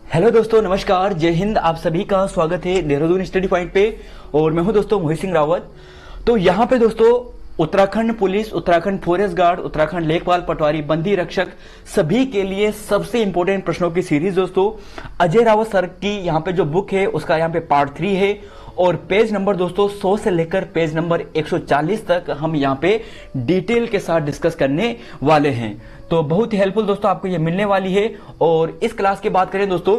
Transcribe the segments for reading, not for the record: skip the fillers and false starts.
Hello दोस्तों, नमस्कार, जय हिंद। आप सभी का स्वागत है देहरादून स्टडी पॉइंट पे और मैं हूं दोस्तों मोहित सिंह रावत। तो यहाँ पे दोस्तों Uttarakhand police, Uttarakhand forest guard, Uttarakhand लेखपाल पटवारी, बंदी रक्षक सभी के लिए सबसे इंपॉर्टेंट प्रश्नों की सीरीज दोस्तों अजय रावत सर की यहाँ पे जो बुक है उसका यहाँ पे पार्ट 3 है और पेज नंबर दोस्तों 100 से लेकर पेज नंबर 140 तक हम यहाँ पे डिटेल के साथ डिस्कस करने वाले हैं। तो बहुत ही हेल्पफुल दोस्तों आपको ये मिलने वाली है। और इस क्लास की बात करें दोस्तों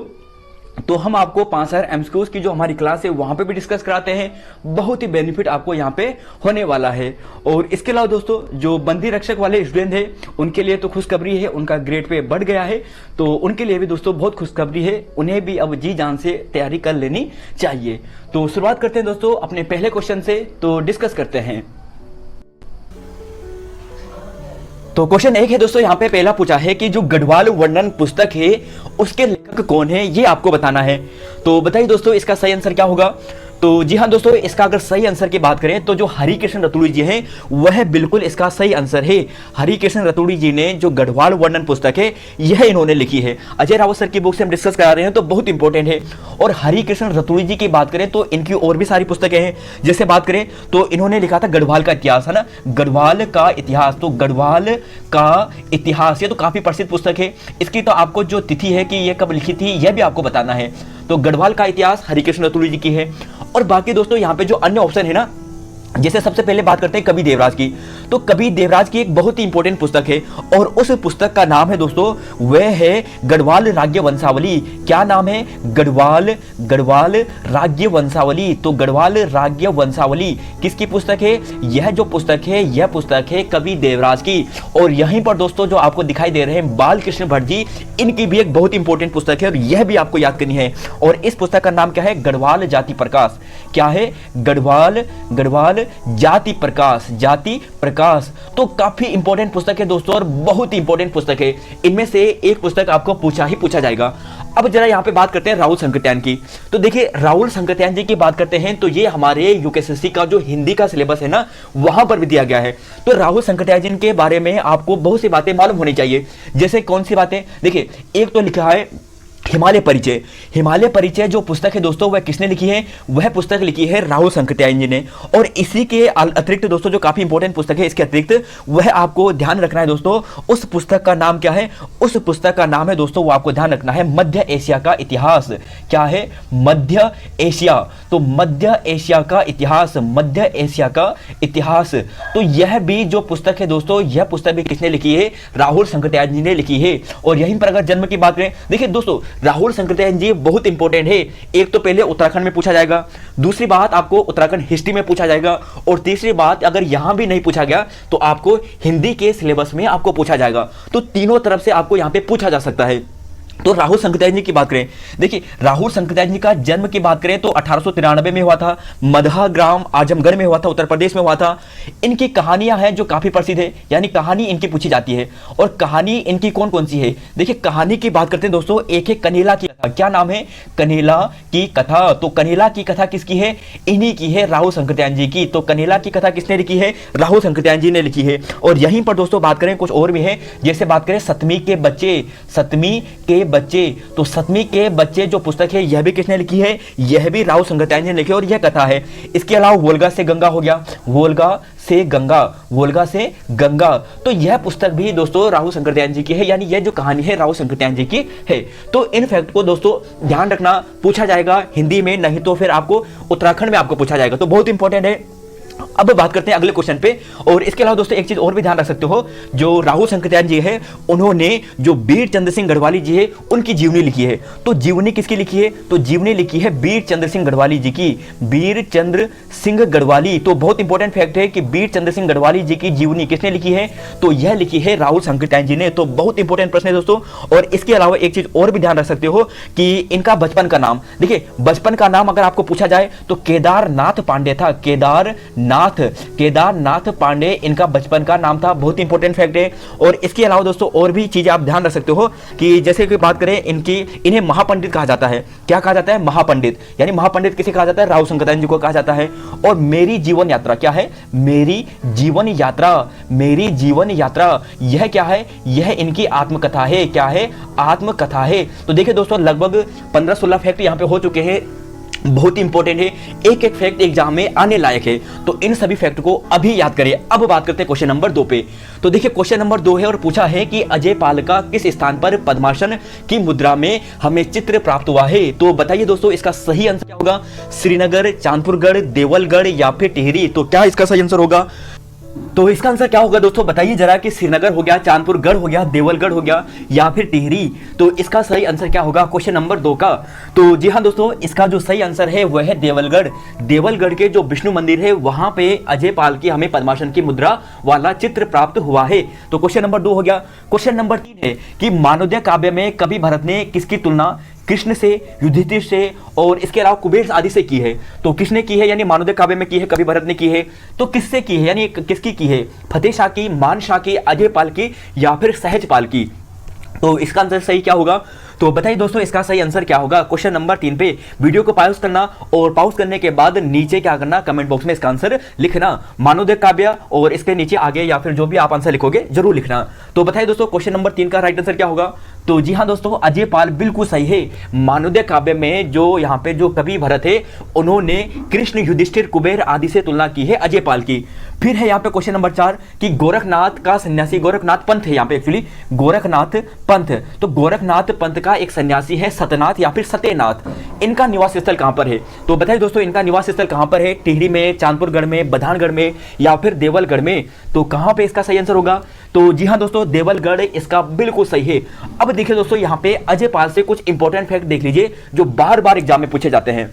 तो हम आपको 5000 एमसीक्यूज की जो हमारी क्लास है वहां पे भी डिस्कस कराते हैं। बहुत ही बेनिफिट आपको यहाँ पे होने वाला है। और इसके अलावा दोस्तों जो बंदी रक्षक वाले स्टूडेंट है उनके लिए तो खुशखबरी है, उनका ग्रेड पे बढ़ गया है। तो उनके लिए भी दोस्तों बहुत खुशखबरी है, उन्हें भी अब जी जान से तैयारी कर लेनी चाहिए। तो शुरुआत करते हैं दोस्तों अपने पहले क्वेश्चन से, तो डिस्कस करते हैं। तो क्वेश्चन 1 है दोस्तों, यहाँ पे पहला पूछा है कि जो गढ़वाल वर्णन पुस्तक है उसके लेखक कौन है, ये आपको बताना है। तो बताइए दोस्तों इसका सही आंसर क्या होगा। तो जी हाँ दोस्तों, इसका अगर सही आंसर की बात करें तो जो हरिकृष्ण रतूड़ी जी हैं वह बिल्कुल इसका सही आंसर है। हरिकृष्ण रतूड़ी जी ने जो गढ़वाल वर्णन पुस्तक है यह इन्होंने लिखी है। अजय रावत सर की बुक से हम डिस्कस करा रहे हैं तो बहुत इंपॉर्टेंट है। और हरिकृष्ण रतूड़ी जी की बात करें तो इनकी और भी सारी पुस्तकें हैं। जैसे बात करें तो इन्होंने लिखा था गढ़वाल का इतिहास, है ना, गढ़वाल का इतिहास। तो गढ़वाल का इतिहास ये तो काफी प्रसिद्ध पुस्तक है। इसकी तो आपको जो तिथि है कि यह कब लिखी थी यह भी आपको बताना है। तो गढ़वाल का इतिहास हरिकृष्ण रतूड़ी जी की है। और बाकी दोस्तों यहाँ पे जो अन्य ऑप्शन है ना, जैसे सबसे पहले बात करते हैं कबीर देवराज की। तो कबीर देवराज की एक बहुत ही इंपॉर्टेंट पुस्तक है और उस पुस्तक का नाम है दोस्तों वह है गढ़वाल राज्य वंशावली। क्या नाम है? गढ़वाल राज्य वंशावली। तो गढ़वाल राज्य वंशावली किसकी पुस्तक है? यह जो पुस्तक है यह पुस्तक है कबीर देवराज की। और यहीं पर दोस्तों जो आपको दिखाई दे रहे हैं बाल कृष्ण भट्ट जी, इनकी भी एक बहुत इंपॉर्टेंट पुस्तक है और यह भी आपको याद करनी है। और इस पुस्तक का नाम क्या है? गढ़वाल जाति प्रकाश। क्या है? गढ़वाल जाति प्रकाश। तो काफी इंपॉर्टेंट पुस्तक है दोस्तों और बहुत ही इंपॉर्टेंट पुस्तक है। इनमें से एक पुस्तक आपको पूछा जाएगा। अब जरा यहाँ पे बात करते हैं राहुल संकटयान की। तो देखिए राहुल संकटयान जी की बात करते हैं तो ये हमारे यूकेएसएससी का जो हिंदी का सिलेबस है ना वहां पर भी दिया गया है। तो राहुल संकटयान जी के बारे में आपको बहुत सी बातें मालूम होनी चाहिए। जैसे कौन सी बातें? देखिए एक तो लिखा है हिमालय परिचय। हिमालय परिचय जो पुस्तक है दोस्तों वह किसने लिखी है? वह पुस्तक लिखी है राहुल संकटयान जी ने। और इसी के अतिरिक्त दोस्तों जो काफी इंपॉर्टेंट पुस्तक है इसके अतिरिक्त वह आपको ध्यान रखना है दोस्तों, उस पुस्तक का नाम क्या है? उस पुस्तक का नाम है दोस्तों वो आपको ध्यान रखना है मध्य एशिया का इतिहास। क्या है? मध्य एशिया। तो मध्य एशिया का इतिहास, मध्य एशिया का इतिहास। तो यह भी जो पुस्तक है दोस्तों यह पुस्तक भी किसने लिखी है? राहुल संकटयान जी ने लिखी है। और यहीं पर अगर जन्म की बात करें, देखिए दोस्तों राहुल संकटयान जी बहुत इंपॉर्टेंट है। एक तो पहले उत्तराखंड में पूछा जाएगा, दूसरी बात आपको उत्तराखंड हिस्ट्री में पूछा जाएगा और तीसरी बात अगर यहां भी नहीं पूछा गया तो आपको हिंदी के सिलेबस में आपको पूछा जाएगा। तो तीनों तरफ से आपको यहां पे पूछा जा सकता है। तो राहुल संकटयान जी की बात करें, देखिए राहुल संकटयान जी का जन्म की बात करें तो 1893 में हुआ था। मदहा ग्राम आजमगढ़ में हुआ था, उत्तर प्रदेश में हुआ था। इनकी कहानियां हैं जो काफी प्रसिद्ध है, यानी कहानी इनकी पूछी जाती है। और कहानी इनकी कौन कौन सी है? देखिए कहानी की बात करते हैं दोस्तों, एक है कनेला की कथा। क्या नाम है? कनेला की कथा। तो कनेला की कथा किसकी है? इन्हीं की है, राहुल संकटयान जी की। तो कनेला की कथा किसने लिखी है? राहुल संकटयान जी ने लिखी है। और यहीं पर दोस्तों बात करें कुछ और भी है, जैसे बात करें सतमी के बच्चे। तो सतमी के बच्चे जो पुस्तक है यह भी किसने लिखी है? यह भी राहुल संकटयान जी ने लिखी है और यह कथा है। इसके अलावा वोल्गा से गंगा हो गया, वोल्गा से गंगा। तो यह पुस्तक भी दोस्तों राहुल संकटयान जी की है, यानी यह जो कहानी है राहुल संकटयान जी की है। तो इन फैक्ट को दोस्तों ध्यान रखना, पूछा जाएगा हिंदी में, नहीं तो फिर आपको उत्तराखंड में आपको पूछा जाएगा। तो बहुत इंपॉर्टेंट है। अब बात करते हैं अगले क्वेश्चन पे। और इसके अलावा दोस्तों एक चीज और भी ध्यान रख सकते हो, जो राहुल संकटयान जी है उन्होंने जो वीर चंद्र सिंह गढ़वाली जी है उनकी जीवनी लिखी है। तो जीवनी किसकी लिखी है? तो जीवनी लिखी है वीर चंद्र सिंह गढ़वाली जी की, वीर चंद्र सिंह गढ़वाली। तो बहुत इंपॉर्टेंट फैक्ट है कि वीर चंद्र सिंह गढ़वाली जी की जीवनी किसने लिखी है? तो यह लिखी है राहुल संकटयान जी ने। तो बहुत इंपॉर्टेंट प्रश्न है दोस्तों। और इसके अलावा एक चीज और भी ध्यान रख सकते हो कि इनका बचपन का नाम, देखिए बचपन का नाम अगर आपको पूछा जाए तो केदारनाथ पांडे था, केदारनाथ नाथ, केदारनाथ पांडे इनका बचपन का नाम था। बहुत इंपॉर्टेंट फैक्ट है। और इसके अलावा दोस्तों और भी चीजें आप ध्यान रख सकते हो कि जैसे कि बात करें इन्हें महापंडित कहा जाता है। क्या कहा जाता है? महापंडित। यानी महापंडित किसे कहा जाता है? राव संगतायन जी को कहा जाता है। और मेरी जीवन यात्रा क्या है? मेरी जीवन यात्रा, मेरी जीवन यात्रा, यह क्या है? यह इनकी आत्मकथा है। क्या है? आत्मकथा है। तो देखिए दोस्तों लगभग 15-16 फैक्ट यहाँ पे हो चुके हैं। बहुत इंपॉर्टेंट है, एक एक फैक्ट एग्जाम में आने लायक है, तो इन सभी फैक्ट को अभी याद करिए। अब बात करते हैं क्वेश्चन नंबर 2 पे। तो देखिए क्वेश्चन नंबर 2 है और पूछा है कि अजय पाल का किस स्थान पर पद्मासन की मुद्रा में हमें चित्र प्राप्त हुआ है? तो बताइए दोस्तों इसका सही आंसर क्या होगा? श्रीनगर, चांदपुरगढ़, देवलगढ़ या फिर टिहरी? तो क्या इसका सही आंसर होगा? तो इसका आंसर क्या होगा दोस्तों? बताइए जरा कि श्रीनगर हो गया, चांदपुरगढ़ हो गया, देवलगढ़ हो गया या फिर टिहरी? तो इसका सही आंसर क्या होगा क्वेश्चन नंबर 2 का? तो जी हाँ दोस्तों, इसका जो सही आंसर है वह है देवलगढ़। देवलगढ़ के जो विष्णु मंदिर है वहां पे अजय पाल की हमें पद्मासन की मुद्रा वाला चित्र प्राप्त हुआ है। तो क्वेश्चन नंबर 2 हो गया। क्वेश्चन नंबर 3 है कि मानवोदय काव्य में कवि भरत ने किसकी तुलना कृष्ण से, युधिष्ठिर से और इसके अलावा कुबेर आदि से की है? तो किसने की है? यानी मानवोदय काव्य में की है, कवि भरत ने की है। तो किससे की है? यानी किसकी की है? फतेह शाह की, मान शाह की, अजय पाल की या फिर सहज पाल की? तो इसका आंसर सही क्या होगा? तो बताइए दोस्तों इसका सही आंसर क्या होगा? क्वेश्चन नंबर 3 पे वीडियो को पॉज करना और पॉज करने के बाद नीचे क्या करना, कमेंट बॉक्स में इसका आंसर लिखना। मानवोदय काव्य और इसके नीचे आगे या फिर जो भी आप आंसर लिखोगे जरूर लिखना। तो बताइए दोस्तों क्वेश्चन नंबर 3 का राइट आंसर क्या होगा? तो जी हाँ दोस्तों, अजय पाल बिल्कुल सही है। मानवोदय काव्य में जो यहाँ पे जो कवि भरत है उन्होंने कृष्ण, युधिष्ठिर, कुबेर आदि से तुलना की है अजय पाल की। फिर है यहाँ पे क्वेश्चन नंबर 4 कि गोरखनाथ का सन्यासी, गोरखनाथ पंथ है यहाँ पे एक्चुअली, गोरखनाथ पंथ। तो गोरखनाथ पंथ का एक सन्यासी है सतनाथ या फिर सत्यनाथ। इनका निवास स्थल कहां पर है? तो बताइए दोस्तों इनका निवास स्थल कहां पर है? टिहरी में, चांदपुरगढ़ में, बधानगढ़ में या फिर देवलगढ़ में? तो कहां पे इसका सही आंसर होगा? तो जी हां दोस्तों, देवलगढ़ इसका बिल्कुल सही है। अब देखिए दोस्तों यहां पे अजय पाल से कुछ इंपॉर्टेंट फैक्ट देख लीजिए जो बार बार एग्जाम में पूछे जाते हैं।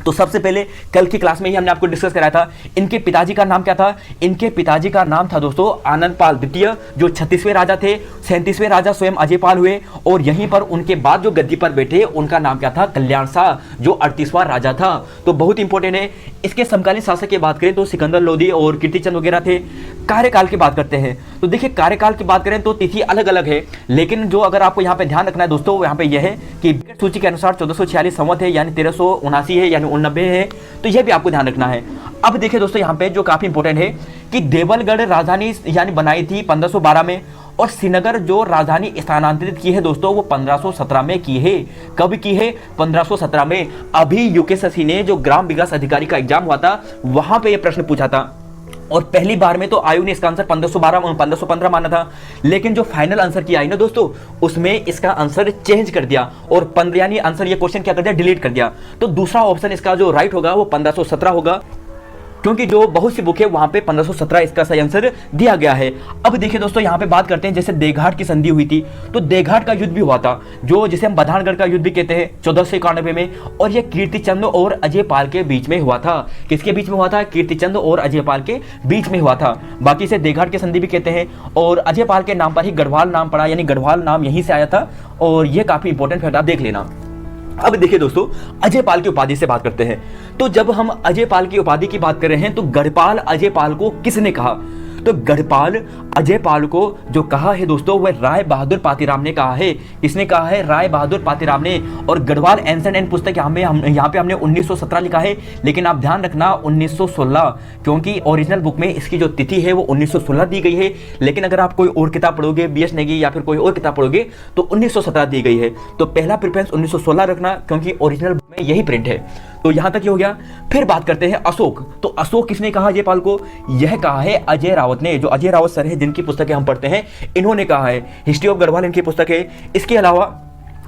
तो सबसे पहले कल की क्लास में ही हमने आपको डिस्कस कराया था, इनके पिताजी का नाम क्या था? इनके पिताजी का नाम था दोस्तों आनंद पाल द्वितीय, जो 36वें राजा थे। 37वें राजा स्वयं अजय पाल हुए और यहीं पर उनके बाद जो गद्दी पर बैठे उनका नाम क्या था? कल्याण शाह, जो 38वां राजा था। तो बहुत इंपॉर्टेंट है। इसके समकालीन शासक की बात करें तो सिकंदर लोधी और कीर्तिचंद वगैरह थे। कार्यकाल की बात करते हैं तो देखिए कार्यकाल की बात करें तो तिथि अलग अलग है, लेकिन जो अगर आपको यहाँ पे ध्यान रखना है दोस्तों, यहाँ पे यह है कि सूची के अनुसार 1446 संवत है, यानी 1379 है, यानी 89 है। तो यह भी आपको ध्यान रखना है। अब देखिए दोस्तों यहाँ पे जो काफी इंपॉर्टेंट है कि देवलगढ़ राजधानी यानी बनाई थी 1512 में और श्रीनगर जो राजधानी स्थानांतरित की है दोस्तों वो 1517 में की है। कब की है? 1517 में। अभी यूकेएससी ने जो ग्राम विकास अधिकारी का एग्जाम हुआ था वहां पे यह प्रश्न पूछा था और पहली बार में तो आयु ने इसका आंसर 1515 माना था, लेकिन जो फाइनल आंसर की आई ना दोस्तों उसमें इसका आंसर चेंज कर दिया और 15 यानी आंसर ये क्वेश्चन क्या कर दिया? डिलीट कर दिया। तो दूसरा ऑप्शन इसका जो राइट होगा वो 1517 होगा, क्योंकि जो बहुत सी बुक है वहां पे 1517 इसका सही आंसर दिया गया है। अब देखिए दोस्तों यहाँ पे बात करते हैं, जैसे देघाट की संधि हुई थी तो देघाट का युद्ध भी हुआ था, जो जिसे हम बधानगढ़ का युद्ध भी कहते हैं 1491 में, और यह कीर्तिचंद और अजय पाल के बीच में हुआ था। किसके बीच में हुआ था? कीर्तिचंद और अजय पाल के बीच में हुआ था। बाकी से देघाट की संधि भी कहते हैं और अजय पाल के नाम पर ही गढ़वाल नाम पड़ा, यानी गढ़वाल नाम यहीं से आया था। और यह काफी इंपॉर्टेंट फैक्ट आप देख लेना। अब देखिए दोस्तों अजय पाल की उपाधि से बात करते हैं। तो जब हम अजय पाल की उपाधि की बात कर रहे हैं तो गढ़पाल अजय पाल को किसने कहा? तो गढ़पाल अजय पाल को जो कहा है दोस्तों वह राय बहादुर पातीराम ने कहा है। किसने कहा है? राय बहादुर पातीराम ने। और गढ़वाल एंसेंट एंड पुस्तक यहाँ पे हमने 1917 लिखा है, लेकिन आप ध्यान रखना 1916, क्योंकि ओरिजिनल बुक में इसकी जो तिथि है वो 1916 दी गई है, लेकिन अगर आप कोई और किताब पढ़ोगे, BS नेगी या फिर कोई और किताब पढ़ोगे तो 1917 दी गई है। तो पहला प्रेफरेंस 1916 रखना, क्योंकि ओरिजिनल बुक में यही प्रिंट है। तो यहां तक ही हो गया। फिर बात करते हैं अशोक। तो अशोक किसने कहा अजय पाल को? यह कहा है अजय रावत ने। जो अजय रावत सर है जिनकी पुस्तकें हम पढ़ते हैं, इन्होंने कहा है। हिस्ट्री ऑफ गढ़वाल इनकी पुस्तक है। इसके अलावा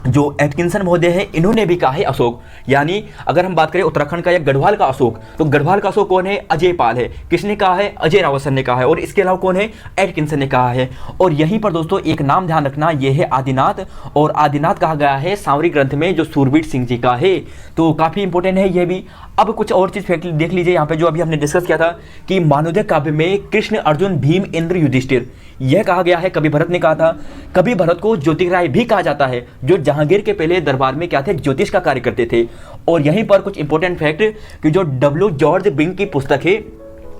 जो एटकिंसन महोदय है इन्होंने भी कहा है अशोक। यानी अगर हम बात करें उत्तराखंड का या गढ़वाल का अशोक, तो गढ़वाल का अशोक कौन है? अजय पाल है। किसने कहा है? अजय रावत सर ने कहा है। और इसके अलावा कौन है? एटकिंसन ने कहा है। और यहीं पर दोस्तों एक नाम ध्यान रखना, यह है आदिनाथ, और आदिनाथ कहा गया है सांवरी ग्रंथ में जो सूरबीर सिंह जी का है। तो काफी इंपॉर्टेंट है यह भी। अब कुछ और चीज फैक्ट देख लीजिए यहाँ पे, जो अभी हमने डिस्कस किया था कि मानवोदय काव्य में कृष्ण, अर्जुन, भीम, इंद्र, युधिष्ठिर यह कहा गया है, कवि भरत ने कहा था। कवि भरत को ज्योतिराय भी कहा जाता है, जो जहांगीर के पहले दरबार में क्या थे? ज्योतिष का कार्य करते थे। और यहीं पर कुछ इंपॉर्टेंट फैक्ट कि जो W. जॉर्ज बिंग की पुस्तक है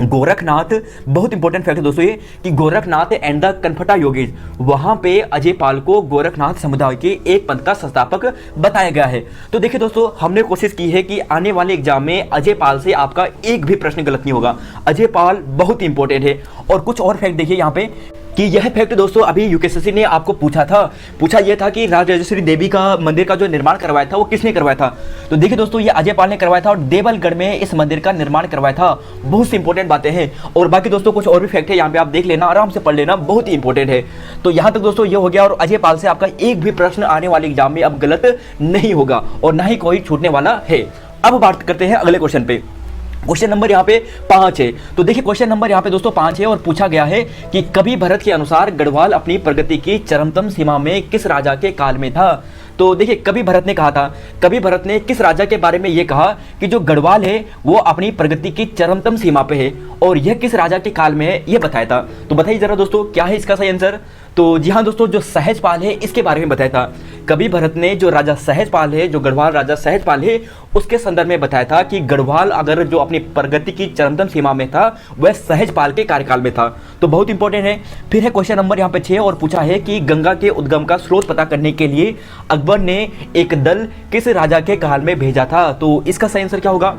गोरखनाथ, बहुत इंपॉर्टेंट फैक्ट है दोस्तों ये, कि गोरखनाथ एंड द कनफटा योगेश, वहां पे अजय पाल को गोरखनाथ समुदाय के एक पंथ का संस्थापक बताया गया है। तो देखिए दोस्तों, हमने कोशिश की है कि आने वाले एग्जाम में अजय पाल से आपका एक भी प्रश्न गलत नहीं होगा। अजय पाल बहुत इंपॉर्टेंट है। और कुछ और फैक्ट देखिए यहाँ पे, कि यह फैक्ट दोस्तों अभी यूकेएसएससी ने आपको पूछा यह था कि राजराजेश्वरी देवी का मंदिर का जो निर्माण करवाया था वो किसने करवाया था। तो देखिए दोस्तों, ये अजय पाल ने करवाया था और देवलगढ़ में इस मंदिर का निर्माण करवाया था। बहुत सी इंपॉर्टेंट बातें हैं। और बाकी दोस्तों कुछ और भी फैक्ट है यहाँ पे, आप देख लेना, आराम से पढ़ लेना, बहुत ही इंपॉर्टेंट है। तो यहाँ तक दोस्तों ये हो गया। और अजय पाल से आपका एक भी प्रश्न आने वाले एग्जाम में अब गलत नहीं होगा और ना ही कोई छूटने वाला है। अब बात करते हैं अगले क्वेश्चन पे। क्वेश्चन नंबर यहाँ पे 5 है। तो देखिए क्वेश्चन नंबर यहाँ पे दोस्तों 5 है और पूछा गया है कि कवि भरत के अनुसार गढ़वाल अपनी प्रगति की चरमतम सीमा में किस राजा के काल में था। तो देखिए कवि भरत ने कहा था, कवि भरत ने किस राजा के बारे में यह कहा कि जो गढ़वाल है वो अपनी प्रगति की चरमतम सीमा पे है, और यह किस राजा के काल में है यह बताया था। तो बताइए जरा दोस्तों, क्या है इसका सही आंसर। तो जी हाँ दोस्तों, जो सहजपाल है इसके बारे में बताया था। कवि भरत ने जो राजा सहजपाल है, जो गढ़वाल राजा सहजपाल है, उसके संदर्भ में बताया था कि गढ़वाल अगर जो अपनी प्रगति की चरमतम सीमा में था वह सहजपाल के कार्यकाल में था। तो बहुत इंपॉर्टेंट है। फिर है क्वेश्चन नंबर यहाँ पे 6 और पूछा है कि गंगा के उद्गम का स्रोत पता करने के लिए अकबर ने एक दल किस राजा के काल में भेजा था। तो इसका सही आंसर क्या होगा।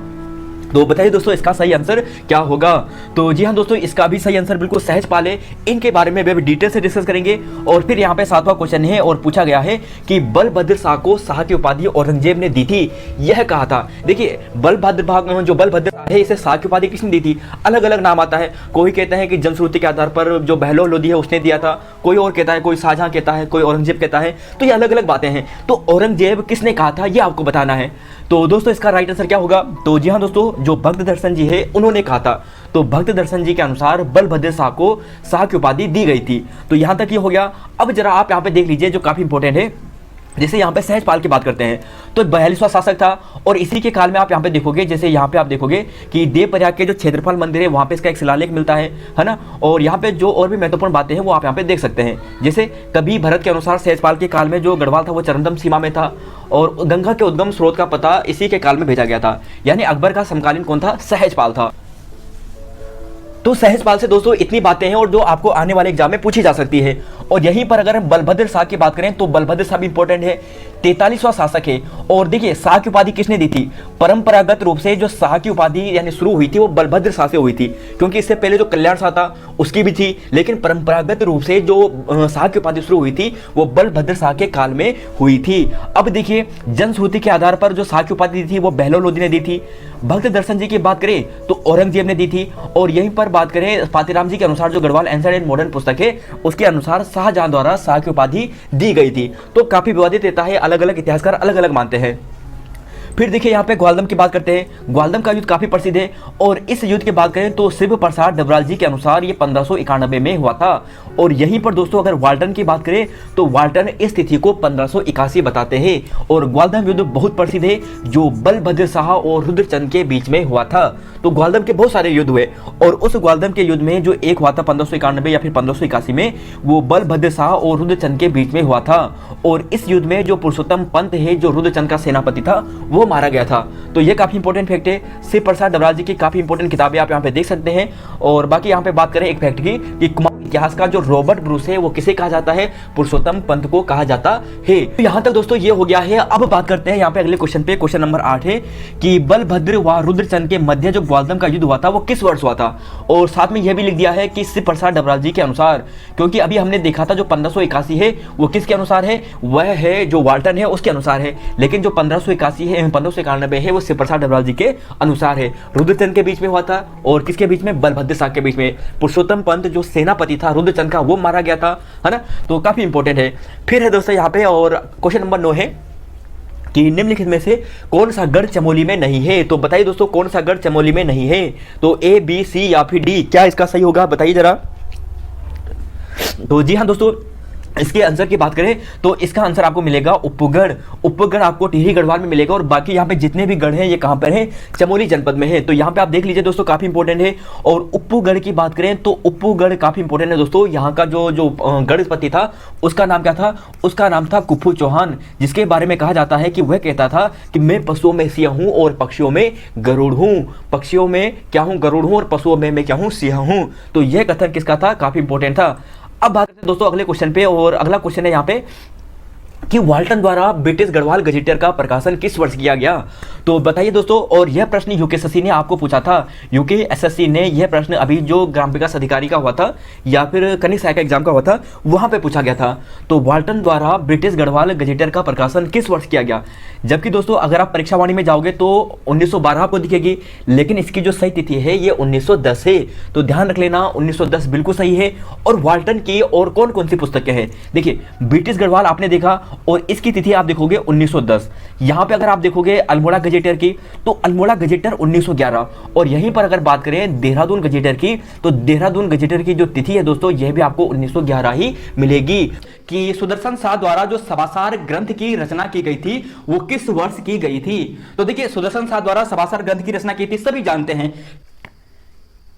तो बताइए दोस्तों इसका सही आंसर क्या होगा। तो जी हाँ दोस्तों, इसका भी सही आंसर बिल्कुल सहजपाल है। इनके बारे में भी डिटेल से डिस्कस करेंगे। और फिर यहाँ पे 7वां क्वेश्चन है और पूछा गया है कि बलभद्र शाह को शाह की उपाधि औरंगजेब ने दी थी, यह कहा था। देखिए बलभद्र जो बलभद्र शाह है इसे शाह की उपाधि किसने दी थी, अलग अलग नाम आता है। कोई कहता है कि जनश्रुति के आधार पर जो बहलोल लोधी है उसने दिया था, कोई और कहता है, कोई शाहजहां कहता है, कोई औरंगजेब कहता है। तो ये अलग अलग बातें हैं। तो औरंगजेब किसने कहा था ये आपको बताना है। तो दोस्तों इसका राइट आंसर क्या होगा। तो जी हाँ दोस्तों, जो भक्त दर्शन जी है उन्होंने कहा था। तो भक्त दर्शन जी के अनुसार बलभद्र शाह को शाह की उपाधि दी गई थी। तो यहां तक ये हो गया। अब जरा आप यहां पे देख लीजिए जो काफी इंपॉर्टेंट है। जैसे यहाँ पे सहजपाल की बात करते हैं तो 42वां शासक था और इसी के काल में आप यहाँ पे देखोगे, जैसे यहाँ पे आप देखोगे कि देवप्रयाग के जो क्षेत्रपाल मंदिर है वहाँ पे इसका एक शिलालेख मिलता है ना। और यहाँ पे जो और भी महत्वपूर्ण बातें हैं वो आप यहाँ पे देख सकते हैं। जैसे कवि भरत के अनुसार सहजपाल के काल में जो गढ़वाल था वो चरमतम सीमा में था और गंगा के उद्गम स्रोत का पता इसी के काल में भेजा गया था। यानी अकबर का समकालीन कौन था, सहजपाल था। तो सहजपाल से दोस्तों इतनी बातें हैं और जो आपको आने वाले एग्जाम में पूछी जा सकती है। और यहीं पर अगर हम बलभद्र शाह की बात करें तो बलभद्र शाह भी इंपॉर्टेंट है, 43वां शासक है। और देखिए शाह की उपाधि किसने दी थी। परंपरागत रूप से जो शाह की उपाधि यानी शुरू हुई थी वो बलभद्र शाह से हुई थी, क्योंकि इससे पहले जो कल्याण शाह था उसकी भी थी, लेकिन परंपरागत रूप से जो शाह की उपाधि शुरू हुई थी वो बलभद्र शाह के काल में हुई थी। अब देखिए जनश्रुति के आधार पर जो शाह की उपाधि दी थी वो बहलोल लोधी ने दी थी। भक्त दर्शन जी की बात करें तो औरंगजेब ने दी थी। और यहीं पर बात करें पातीराम जी के अनुसार जो गढ़वाल एंशिएंट एंड मॉडर्न पुस्तक है उसके अनुसार शाहजहां द्वारा शाह की उपाधि दी गई थी। तो काफी विवादित रहता है, अलग अलग इतिहासकार अलग अलग मानते हैं। फिर देखिए यहाँ पे ग्वालदम की बात करते हैं। ग्वालदम का युद्ध काफी प्रसिद्ध है और इस युद्ध की बात करें तो शिव प्रसाद डबराल जी के अनुसार ये 1591 में हुआ था। और यहीं पर दोस्तों अगर वाल्टन की बात करें तो वाल्टन इस तिथि को 1581 बताते हैं। और ग्वालदम युद्ध बहुत प्रसिद्ध है जो बलभद्र शाह और रुद्रचंद के बीच में हुआ था। तो ग्वालदम के बहुत सारे युद्ध हुए और उस ग्वालदम के युद्ध में जो एक हुआ था 1591 या फिर 1581 में, वो बलभद्र शाह और रुद्रचंद के बीच में हुआ था। और इस युद्ध में जो पुरुषोत्तम पंत है जो रुद्रचंद का सेनापति था वो मारा गया था। तो ये काफी इंपॉर्टेंट फैक्ट है। शिव प्रसाद डबराल जी की काफी इंपॉर्टेंट किताबें आप यहाँ पे देख सकते हैं। और बाकी यहाँ पे बात करें एक फैक्ट की कि कुमार इतिहास का जो रॉबर्ट ब्रूस है वो किसे कहा जाता है, पुरुषोत्तम पंत को कहा जाता है। तो यहाँ तक दोस्तों ये हो गया है। अब बात करते हैं यहाँ पे अगले क्वेश्चन पे। क्वेश्चन नंबर 8 है कि बलभद्र व रुद्रचंद के मध्य जो ग्वालदम का युद्ध हुआ था वो किस वर्ष हुआ था। और साथ में यह भी लिख दिया है कि शिव प्रसाद डबराल जी के अनुसार, क्योंकि अभी हमने देखा था जो 1581 है वो किसके अनुसार है, वह है जो वाल्टन है उसके अनुसार है। लेकिन जो 1581 है 1591 है वो शिव प्रसाद डबराल जी के अनुसार है। रुद्रचंद के बीच में हुआ था और किसके बीच में, बलभद्र शाह के बीच में। पुरुषोत्तम पंत जो सेनापति था रुद्रचंद का वो मारा गया था, है ना। तो काफी इंपॉर्टेंट है। फिर है दोस्तों यहाँ पे और क्वेश्चन नंबर 9 है कि निम्नलिखित में से कौन सा गढ़ चमोली में नहीं है। तो बताइए दोस्तों कौन सा गढ़ चमोली में नहीं है। तो ए, बी, सी या फिर डी, क्या इसका सही होगा बताइए जरा। तो जी हाँ दोस्तों, इसके आंसर की बात करें तो इसका आंसर आपको मिलेगा उपगढ़। उपगढ़ आपको टिहरी गढ़वाल में मिलेगा। और बाकी यहाँ पे जितने भी गढ़ हैं ये कहाँ पर हैं, चमोली जनपद में है। तो यहाँ पे आप देख लीजिए दोस्तों, काफी इंपॉर्टेंट है। और उपगढ़ की बात करें तो उपगढ़ काफी इंपॉर्टेंट है दोस्तों। यहाँ का जो जो गढ़पति था उसका नाम क्या था, उसका नाम था कुप्पू चौहान, जिसके बारे में कहा जाता है कि वह कहता था कि मैं पशुओं में सिंह हूं और पक्षियों में गरुड़ हूं। पक्षियों में क्या हूं, गरुड़ हूं, और पशुओं में मैं क्या हूं, सिंह हूं। तो यह कथन किसका था, काफी इंपॉर्टेंट था। अब बात करते हैं दोस्तों अगले क्वेश्चन पे। और अगला क्वेश्चन है यहाँ पे कि वाल्टन द्वारा ब्रिटिश गढ़वाल गजेटियर का प्रकाशन किस वर्ष किया गया। तो बताइए दोस्तों। और यह प्रश्न यूकेएसएससी ने आपको पूछा था। यूकेएसएससी ने यह प्रश्न अभी जो ग्राम विकास अधिकारी का हुआ था या फिर कनिष्ठ सहायक एग्जाम का हुआ था वहां पे पूछा गया था। तो वाल्टन द्वारा ब्रिटिश गढ़वाल गजेटियर का प्रकाशन किस वर्ष किया गया। जबकि दोस्तों अगर आप परीक्षा वाणी में जाओगे तो 1912 आपको दिखेगी, लेकिन इसकी जो सही तिथि है ये 1910 है। तो ध्यान रख लेना 1910 बिल्कुल सही है। और वाल्टन की और कौन कौन सी पुस्तकें हैं, देखिए ब्रिटिश गढ़वाल आपने देखा और इसकी तिथि आप देखोगे 1910। यहां पे अगर आप देखोगे अल्मोड़ा गजेटियर की तो अल्मोड़ा गजेटियर 1911। और यहीं पर अगर बात करें देहरादून गजेटियर की तो देहरादून गजेटियर की जो तिथि है दोस्तों यह भी आपको 1911 ही मिलेगी। कि सुदर्शन शाह द्वारा जो सभासार ग्रंथ की रचना की गई थी वो किस वर्ष की गई थी। तो देखिए सुदर्शन शाह द्वारा सभासार ग्रंथ की रचना की थी, सभी जानते हैं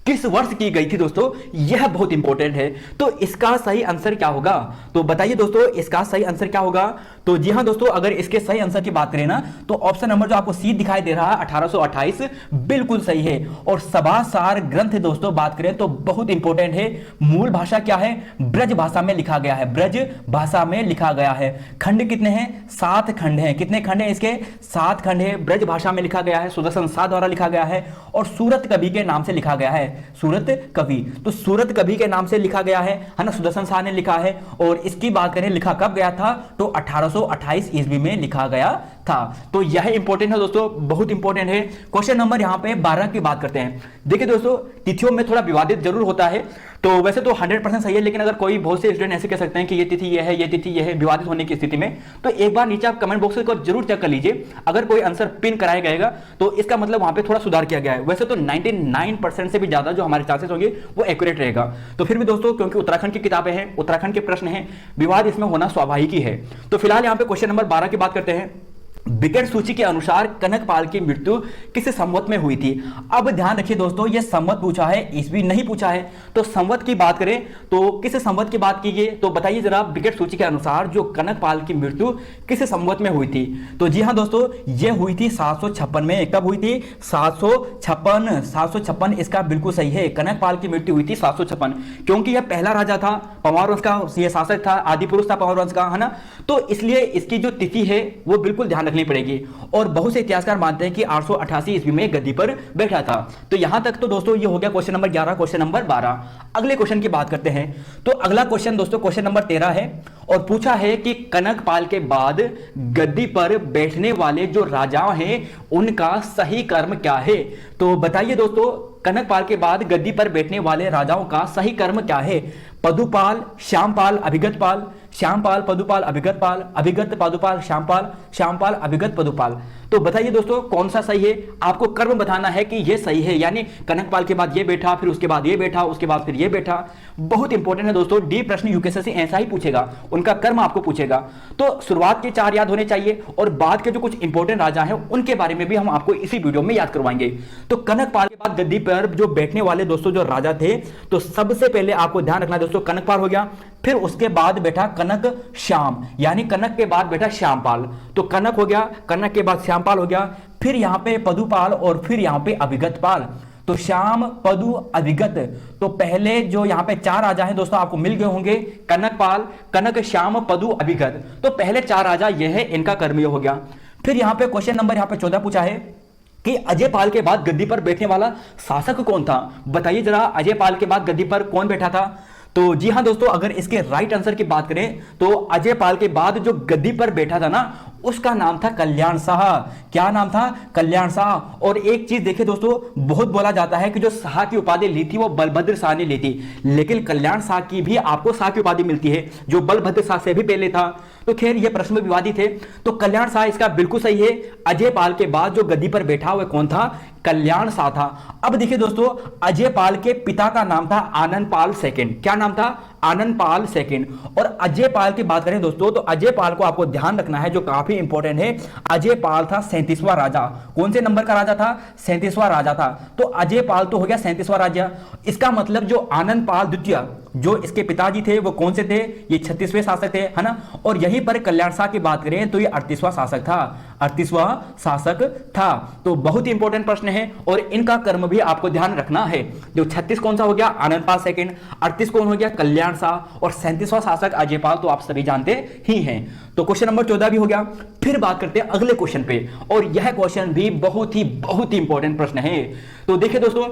किस वर्ष की गई थी दोस्तों, यह बहुत इंपॉर्टेंट है। तो इसका सही आंसर क्या होगा, तो बताइए दोस्तों इसका सही आंसर क्या होगा। तो जी हां दोस्तों, अगर इसके सही आंसर की बात करें ना तो ऑप्शन नंबर जो आपको सी दिखाई दे रहा है 1828 बिल्कुल सही है। और सभासार ग्रंथ दोस्तों बात करें तो बहुत इंपॉर्टेंट है। मूल भाषा क्या है, ब्रज भाषा में लिखा गया है, ब्रज भाषा में लिखा गया है। खंड कितने हैं, 7 खंड हैं। कितने खंड हैं इसके, 7 खंड है। ब्रज भाषा में लिखा गया है, सुदर्शन शाह द्वारा लिखा गया है। और सूरत कवि के नाम से लिखा गया है, सूरत कवि। तो सूरत कवि के नाम से लिखा गया है ना, सुदर्शन शाह ने लिखा है। और इसकी बात करें लिखा कब गया था तो 1828 ईस्वी में लिखा गया था। तो यह इंपॉर्टेंट है दोस्तों, बहुत इंपॉर्टेंट है। क्वेश्चन नंबर यहां पे 12 की बात करते हैं। देखिए दोस्तों तिथियों में थोड़ा विवादित जरूर होता है, तो वैसे तो 100% सही है, लेकिन अगर कोई बहुत से स्टूडेंट ऐसे कह सकते हैं कि ये तिथि ये है, ये तिथि ये है, विवादित होने की स्थिति में तो एक बार नीचे आप कमेंट बॉक्स को जरूर चेक कर लीजिए। अगर कोई आंसर पिन कराया गएगा तो इसका मतलब वहां पे थोड़ा सुधार किया गया है। वैसे तो 99% से भी ज्यादा जो हमारे चांसेस होंगे वो एक्यूरेट रहेगा। तो फिर भी दोस्तों क्योंकि उत्तराखंड की किताबें हैं, उत्तराखंड के प्रश्न हैं, विवाद इसमें होना स्वाभाविक ही है। तो फिलहाल यहां पे क्वेश्चन नंबर 12 की बात करते हैं। विकेट सूची के अनुसार कनकपाल की मृत्यु किस संवत में हुई थी। अब ध्यान रखिए दोस्तों ये संवत पूछा है, ईस्वी नहीं पूछा है। तो संवत की बात करें तो किस संवत की बात कीजिए, तो बताइए जरा विकेट सूची के अनुसार जो कनकपाल की मृत्यु किस संवत में हुई थी। तो जी हां दोस्तों ये हुई थी 756 में। कब हुई थी, 756 इसका बिल्कुल सही है। कनकपाल की मृत्यु हुई थी 756, क्योंकि यह पहला राजा था, पंवार वंश का ये शासक था, आदि पुरुष था पंवार वंश का, है ना। तो इसलिए इसकी जो तिथि है वो बिल्कुल ध्यान रखनी पड़ेगी। और बहुत से इतिहासकार मानते हैं कि 888 ईस्वी में गद्दी पर बैठा था। तो यहां तक तो दोस्तों ये हो गया क्वेश्चन नंबर 11। क्वेश्चन नंबर 12 अगले क्वेश्चन की बात करते हैं। तो अगला क्वेश्चन दोस्तों क्वेश्चन नंबर 13 है और पूछा है कि कनकपाल के बाद गद्दी पर बैठने वाले जो राजा हैं उनका सही कर्म क्या है। तो बताइए दोस्तों कनकपाल के बाद गद्दी पर बैठने वाले राजाओं का सही कर्म क्या है। पदुपाल, श्यामपाल, अभिगतपाल, श्यामपाल, पदुपाल, अभिगतपाल, अभिगत पदुपाल, श्यामपाल, श्यामपाल, अभिगत पदुपाल। तो बताइए दोस्तों कौन सा सही है, आपको कर्म बताना है कि ये सही है। यानी कनकपाल के बाद ये बैठा, फिर उसके बाद ये बैठा, उसके बाद फिर ये बैठा। बहुत इंपॉर्टेंट है दोस्तों, डी प्रश्न यूकेएसएससी ऐसा ही पूछेगा, उनका कर्म आपको पूछेगा। तो शुरुआत के 4 याद होने चाहिए और बाद के जो कुछ इंपॉर्टेंट राजा हैं उनके बारे में भी हम आपको इसी वीडियो में याद करवाएंगे। तो कनकपाल के बाद गद्दी पर जो बैठने वाले दोस्तों जो राजा थे, तो सबसे पहले आपको ध्यान रखना दोस्तों कनकपाल हो गया, फिर उसके बाद बैठा कनक श्याम, यानी कनक के बाद बैठा श्यामपाल। तो कनक हो गया, कनक के बाद श्यामपाल हो गया, फिर यहां पे पदुपाल और फिर यहां पे अभिगतपाल। तो श्याम, पदु, अभिगत। तो पहले जो यहां पे 4 राजा हैं दोस्तों आपको मिल गए होंगे, कनकपाल, कनक, श्याम, पदु, अभिगत। तो पहले 4 राजा ये है, इनका कर्म हो गया। फिर यहां पे क्वेश्चन नंबर यहां पे 14 पूछा है कि अजय पाल के बाद गद्दी पर बैठने वाला शासक कौन था। बताइए जरा अजय पाल के बाद गद्दी पर कौन बैठा था। तो जी हां दोस्तों अगर इसके राइट आंसर की बात करें तो अजय पाल के बाद जो गद्दी पर बैठा था ना उसका नाम था कल्याण शाह। क्या नाम था, कल्याण शाह। और एक चीज देखिए दोस्तों, बहुत बोला जाता है कि जो शाह की उपाधि ली थी वो बलभद्र शाह ने ली थी, लेकिन कल्याण शाह की भी आपको शाह की उपाधि मिलती है जो बलभद्र शाह से भी पहले था। तो खैर ये प्रश्न में विवादित है। तो कल्याण शाह इसका बिल्कुल सही है। अजय पाल के बाद जो गद्दी पर बैठा हुआ कौन था, कल्याण शाह था। अब देखिए दोस्तों, अजय पाल के पिता का नाम था आनंद पाल सेकंड। क्या नाम था? आनंद पाल सेकंड। और अजय पाल की बात करें दोस्तों, तो अजय पाल को आपको ध्यान रखना है, जो काफी इंपॉर्टेंट है। अजय पाल था 37वां राजा। कौन से नंबर का राजा था? 37वां राजा था। तो अजय पाल तो हो गया 37वां राजा। इसका मतलब जो आनंद पाल द्वितीय, जो इसके पिताजी थे, वो कौन से थे? ये 36वें शासक थे, है ना। और यहीं पर कल्याण शाह की बात करें तो ये 38वां शासक था, 38वां शासक था। तो बहुत ही इंपॉर्टेंट प्रश्न है और इनका कर्म भी आपको ध्यान रखना है। जो 36 कौन सा हो गया? आनंद पाल सेकंड। 38 कौन हो गया? कल्याण शाह। और 37वां शासक अजय पाल, तो आप सभी जानते ही हैं। तो क्वेश्चन नंबर 14 भी हो गया। फिर बात करते हैं अगले क्वेश्चन पे, और यह क्वेश्चन भी बहुत ही इंपॉर्टेंट प्रश्न है। तो देखिए दोस्तों,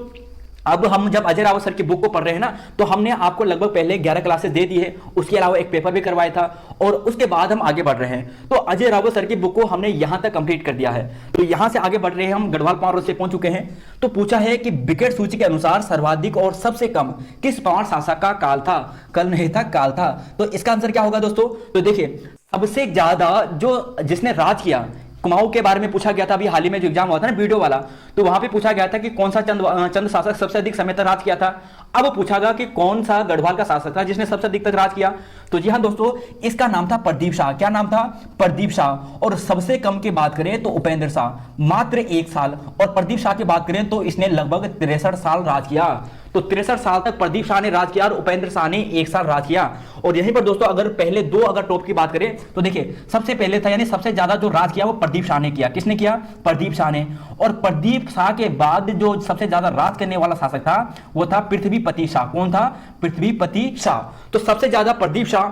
अब हम जब अजय रावत सर की बुक को पढ़ रहे हैं ना, तो हमने आपको लगभग पहले 11 क्लासेस दे दी है, उसके अलावा एक पेपर भी करवाया था, और उसके बाद हम आगे बढ़ रहे हैं। तो अजय रावत सर की बुक को हमने यहां तक कंप्लीट कर दिया है। तो यहां से आगे बढ़ रहे हैं हम, गढ़वाल पावर से पहुंच चुके हैं। तो पूछा है कि विकेट सूची के अनुसार सर्वाधिक और सबसे कम किस पावर शासक का काल था? कल नहीं था, काल था। तो इसका आंसर क्या होगा दोस्तों? तो देखिए, सबसे ज्यादा जो जिसने राज किया, कुमाऊं के बारे में पूछा गया था। अभी हाल ही में जो एग्जाम हुआ था ना वीडियो वाला, तो वहां पे पूछा गया था कि कौन सा चंद शासक सबसे अधिक समय तक राज किया था। अब पूछा गया कि कौन सा गढ़वाल का शासक था जिसने सबसे अधिक तक राज किया। तो जी हाँ दोस्तों, इसका नाम था प्रदीप शाह। क्या नाम था? प्रदीप शाह। और सबसे कम की बात करें तो उपेंद्र शाह, मात्र 1 साल। और प्रदीप शाह की बात करें तो इसने लगभग 63 साल राज किया। तो 63 साल तक प्रदीप शाह ने राज किया और उपेंद्र शाह ने 1 साल राज किया। और यहीं पर दोस्तों, अगर पहले दो अगर टॉप की बात करें तो देखिए, सबसे पहले था, यानी सबसे ज्यादा जो राज किया वो प्रदीप शाह ने किया। किसने किया? प्रदीप शाह ने। और प्रदीप शाह के बाद जो सबसे ज्यादा राज करने वाला शासक था वो था पृथ्वीपति शाह। कौन था? पृथ्वीपति शाह। तो सबसे ज्यादा प्रदीप शाह,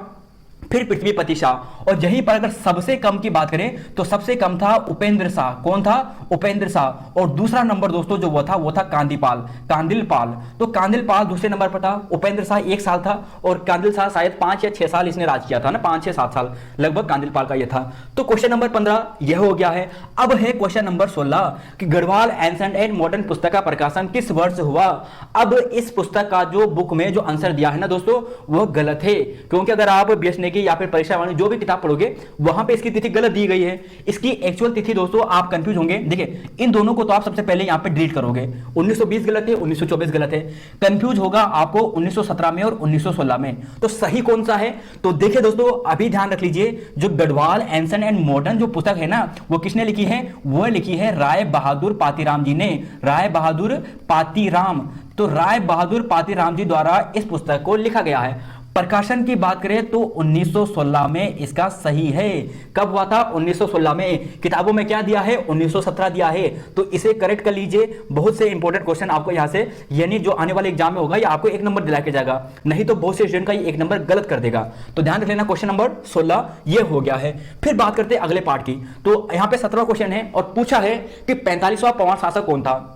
फिर पृथ्वीपति शाह। और यहीं पर अगर सबसे कम की बात करें तो सबसे कम था उपेंद्र शाह। कौन था? उपेंद्र शाह। और दूसरा नंबर दोस्तों जो वो था कांदीपाल, कांदिलपाल। तो कांदिलपाल दूसरे नंबर पर था। उपेंद्र शाह 1 साल था और कांदिल शाह शायद 5 या 6 साल इसने राज किया था ना, 5, 6, 7 साल लगभग कांदिलपाल का यह था। तो क्वेश्चन नंबर 15 यह हो गया है। अब है क्वेश्चन नंबर 16 कि गढ़वाल एंसेंट एंड मॉडर्न पुस्तक का प्रकाशन किस वर्ष हुआ? अब इस पुस्तक का जो बुक में जो आंसर दिया है ना दोस्तों, वह गलत है। क्योंकि अगर आप बीएसएनए या फिर परीक्षा वाली जो भी किताब पढ़ोगे वहां पे इसकी तिथि गलत दी गई है। इसकी एक्चुअल तिथि दोस्तों आप कंफ्यूज होंगे। देखिए, इन दोनों को तो आप सबसे पहले यहां पे डिलीट करोगे। 1920 गलत है, 1924 गलत है। कंफ्यूज होगा आपको 1917 में और 1916 में। तो सही कौन सा है? तो देखिए दोस्तों, अभी ध्यान रख लीजिए, जो गढ़वाल एंसेंट एंड मॉडर्न जो पुस्तक है ना, वो किसने लिखी है? वो लिखी है राय बहादुर पातीराम जी ने। राय बहादुर पातीराम। तो राय बहादुर पातीराम जी द्वारा इस पुस्तक को लिखा गया है। प्रकाशन की बात करें तो 1916 में इसका सही है। कब हुआ था? 1916 में। किताबों में क्या दिया है? 1917 दिया है। तो इसे करेक्ट कर लीजिए। बहुत से इंपॉर्टेंट क्वेश्चन आपको यहां से, यानी जो आने वाले एग्जाम में होगा, ये आपको 1 नंबर दिला के जाएगा, नहीं तो बहुत से स्टूडेंट का ये 1 नंबर गलत कर देगा। तो ध्यान रख लेना, क्वेश्चन नंबर 16 ये हो गया है। फिर बात करते हैं अगले पार्ट की। तो यहां पे 17वां क्वेश्चन है और पूछा है कि 45वां पंवार शासक कौन था?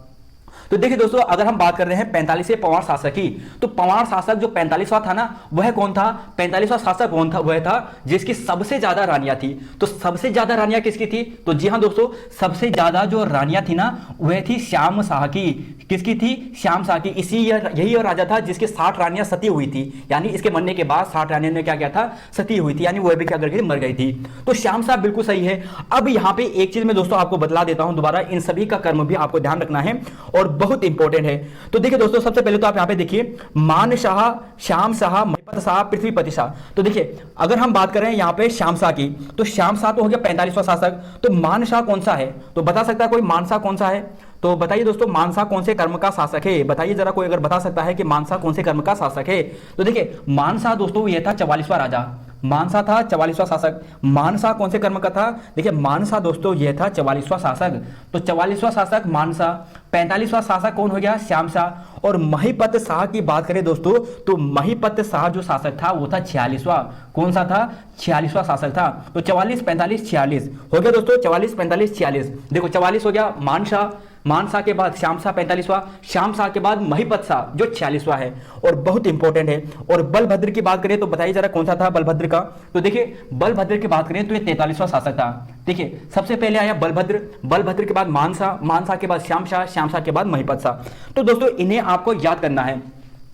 तो देखिए दोस्तों, अगर हम बात कर रहे हैं 45वें पंवार शासक की, तो पंवार शासक जो 45वां था ना, वह कौन था? 45वां शासक कौन था? वह था जिसकी सबसे ज्यादा रानियां थी। तो सबसे ज्यादा रानियां किसकी थी? तो जी हां दोस्तों, सबसे ज्यादा जो रानियां थी ना, वह थी श्याम शाह की। किसकी थी? श्याम शाह की। यही और राजा था जिसके 60 रानियां सती हुई थी, यानी इसके मरने के बाद 60 रानियों ने क्या किया था? सती हुई थी, यानी वह भी क्या कर गई? मर गई थी। तो श्याम शाह बिल्कुल सही है। अब यहां पे एक चीज मैं दोस्तों आपको बतला देता हूं दोबारा, इन सभी का कर्म भी आपको ध्यान रखना है और बहुत इंपॉर्टेंट है। तो देखिए दोस्तों, सबसे पहले तो आप यहां पे देखिए, मान शाह, श्याम शाह, महिपत शाह, पृथ्वीपति शाह। तो देखिए, अगर हम बात करें यहां पे श्याम शाह की, तो श्याम शाह तो हो गया 45वां शासक। तो मान शाह कौन सा है? तो बता सकता है कोई मान शाह कौन सा है? तो बताइए दोस्तों, मान शाह कौन से कर्म का शासक है? बताइए जरा, कोई अगर बता सकता है कि मान शाह कौन से कर्म का शासक है? तो देखिए, मान शाह दोस्तों यह था 44वां राजा। मानसा था 44वां शासक। मानसा कौन से कर्म का था? देखिए, मानसा दोस्तों यह था 44वां शासक। तो 44वां शासक मानसा। 45वां शासक कौन हो गया? श्याम शाह। और महिपत शाह की बात करें दोस्तों, तो महिपत शाह जो शासक था वो था 46वां। कौन सा था? 46वां शासक था। तो 44, 45, 46 हो गया दोस्तों। 44, 45, 46। देखो, 44 हो गया मानसा, मानसा के बाद श्याम शाह 45वां, श्याम शाह के बाद महिपत शाह जो 46वां है और बहुत इंपॉर्टेंट है। और बलभद्र की बात करें तो बताइए जरा कौन सा था बलभद्र का? तो देखिए, बलभद्र की बात करें तो ये 43वां शासक था। देखिए, सबसे पहले आया बलभद्र, बलभद्र के बाद मानसा, मानसा के बाद श्याम शाह, श्याम शाह के बाद महिपत शाह। तो दोस्तों इन्हें आपको याद करना है।